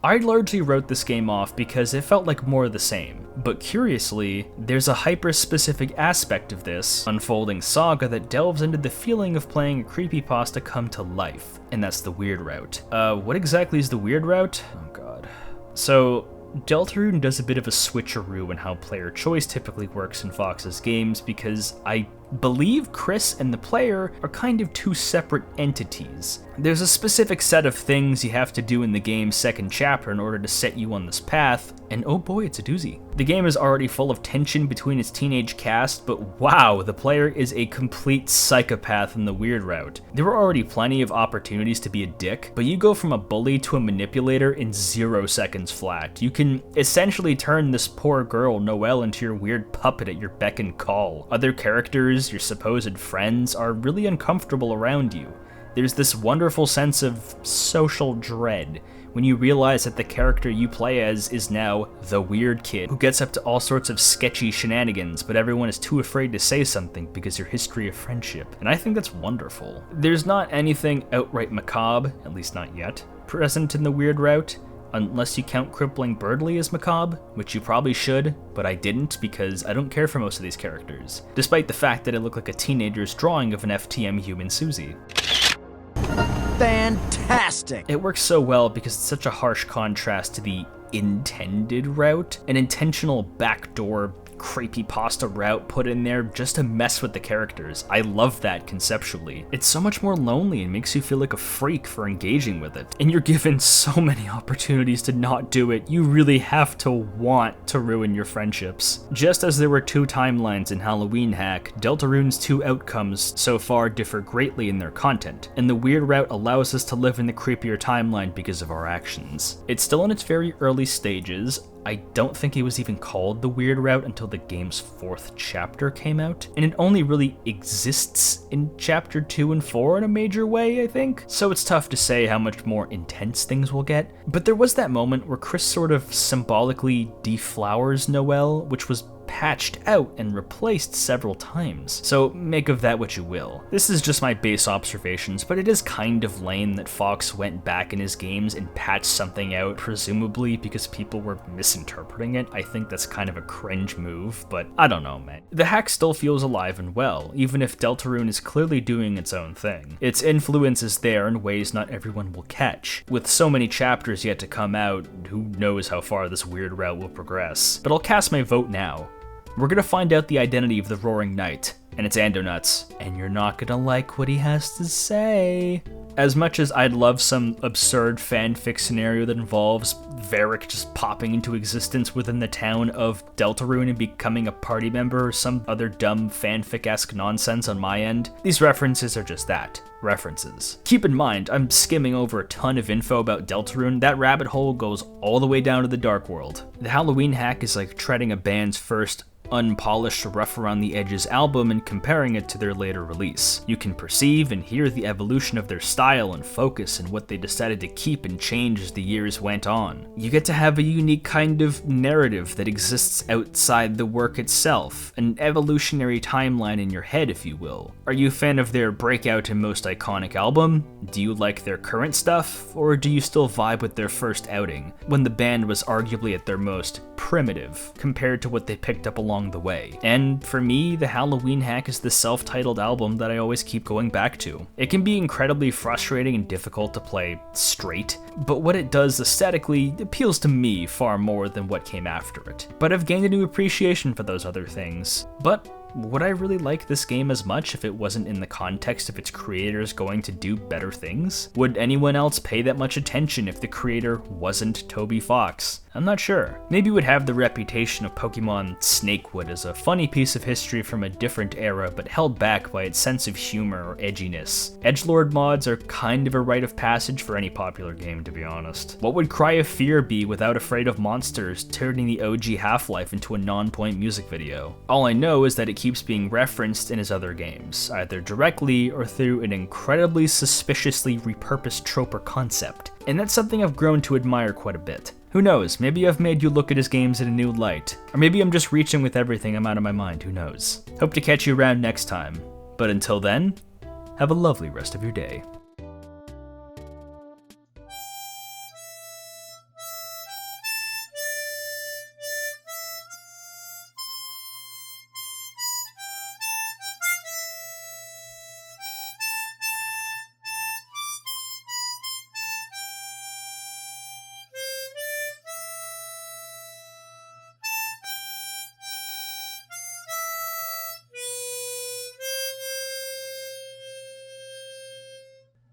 I largely wrote this game off because it felt like more of the same, but curiously, there's a hyper-specific aspect of this unfolding saga that delves into the feeling of playing a creepypasta come to life, and that's the weird route. What exactly is the weird route? Oh god. So, Deltarune does a bit of a switcheroo in how player choice typically works in Fox's games because I believe Chris and the player are kind of two separate entities. There's a specific set of things you have to do in the game's second chapter in order to set you on this path, and oh boy, it's a doozy. The game is already full of tension between its teenage cast, but wow, the player is a complete psychopath in the weird route. There were already plenty of opportunities to be a dick, but you go from a bully to a manipulator in 0 seconds flat. You can essentially turn this poor girl, Noelle, into your weird puppet at your beck and call. Other characters, your supposed friends, are really uncomfortable around you. There's this wonderful sense of social dread when you realize that the character you play as is now the weird kid who gets up to all sorts of sketchy shenanigans, but everyone is too afraid to say something because your history of friendship. And I think that's wonderful. There's not anything outright macabre, at least not yet, present in the weird route, unless you count Crippling Birdly as macabre, which you probably should, but I didn't because I don't care for most of these characters, despite the fact that it looked like a teenager's drawing of an FTM human Susie. Fantastic! It works so well because it's such a harsh contrast to the intended route, an intentional backdoor creepypasta route put in there just to mess with the characters. I love that conceptually. It's so much more lonely and makes you feel like a freak for engaging with it. And you're given so many opportunities to not do it. You really have to want to ruin your friendships. Just as there were 2 timelines in Halloween Hack, Deltarune's 2 outcomes so far differ greatly in their content, and the weird route allows us to live in the creepier timeline because of our actions. It's still in its very early stages. I don't think it was even called the weird route until the game's 4th chapter came out, and it only really exists in chapter 2 and 4 in a major way, I think. So it's tough to say how much more intense things will get, but there was that moment where Chris sort of symbolically deflowers Noelle, which was patched out and replaced several times, so make of that what you will. This is just my base observations, but it is kind of lame that Fox went back in his games and patched something out, presumably because people were misinterpreting it. I think that's kind of a cringe move, but I don't know, man. The hack still feels alive and well, even if Deltarune is clearly doing its own thing. Its influence is there in ways not everyone will catch. With so many chapters yet to come out, who knows how far this weird route will progress. But I'll cast my vote now. We're gonna find out the identity of the Roaring Knight, and it's Andonuts, and you're not gonna like what he has to say. As much as I'd love some absurd fanfic scenario that involves Varric just popping into existence within the town of Deltarune and becoming a party member or some other dumb fanfic-esque nonsense on my end, these references are just that. References. Keep in mind, I'm skimming over a ton of info about Deltarune. That rabbit hole goes all the way down to the Dark World. The Halloween Hack is like treading a band's first unpolished, rough around the edges album and comparing it to their later release. You can perceive and hear the evolution of their style and focus and what they decided to keep and change as the years went on. You get to have a unique kind of narrative that exists outside the work itself, an evolutionary timeline in your head, if you will. Are you a fan of their breakout and most iconic album? Do you like their current stuff? Or do you still vibe with their first outing, when the band was arguably at their most primitive, compared to what they picked up along along the way. And for me, the Halloween hack is the self-titled album that I always keep going back to. It can be incredibly frustrating and difficult to play straight, but what it does aesthetically appeals to me far more than what came after it. But I've gained a new appreciation for those other things. But would I really like this game as much if it wasn't in the context of its creators going to do better things? Would anyone else pay that much attention if the creator wasn't Toby Fox? I'm not sure. Maybe it would have the reputation of Pokemon Snakewood as a funny piece of history from a different era, but held back by its sense of humor or edginess. Edgelord mods are kind of a rite of passage for any popular game, to be honest. What would Cry of Fear be without Afraid of Monsters turning the OG Half-Life into a non-point music video? All I know is that it keeps being referenced in his other games, either directly or through an incredibly suspiciously repurposed trope or concept, and that's something I've grown to admire quite a bit. Who knows, maybe I've made you look at his games in a new light, or maybe I'm just reaching with everything I'm out of my mind, who knows. Hope to catch you around next time, but until then, have a lovely rest of your day.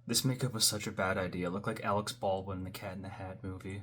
This makeup was such a bad idea. It looked like Alex Baldwin in the Cat in the Hat movie.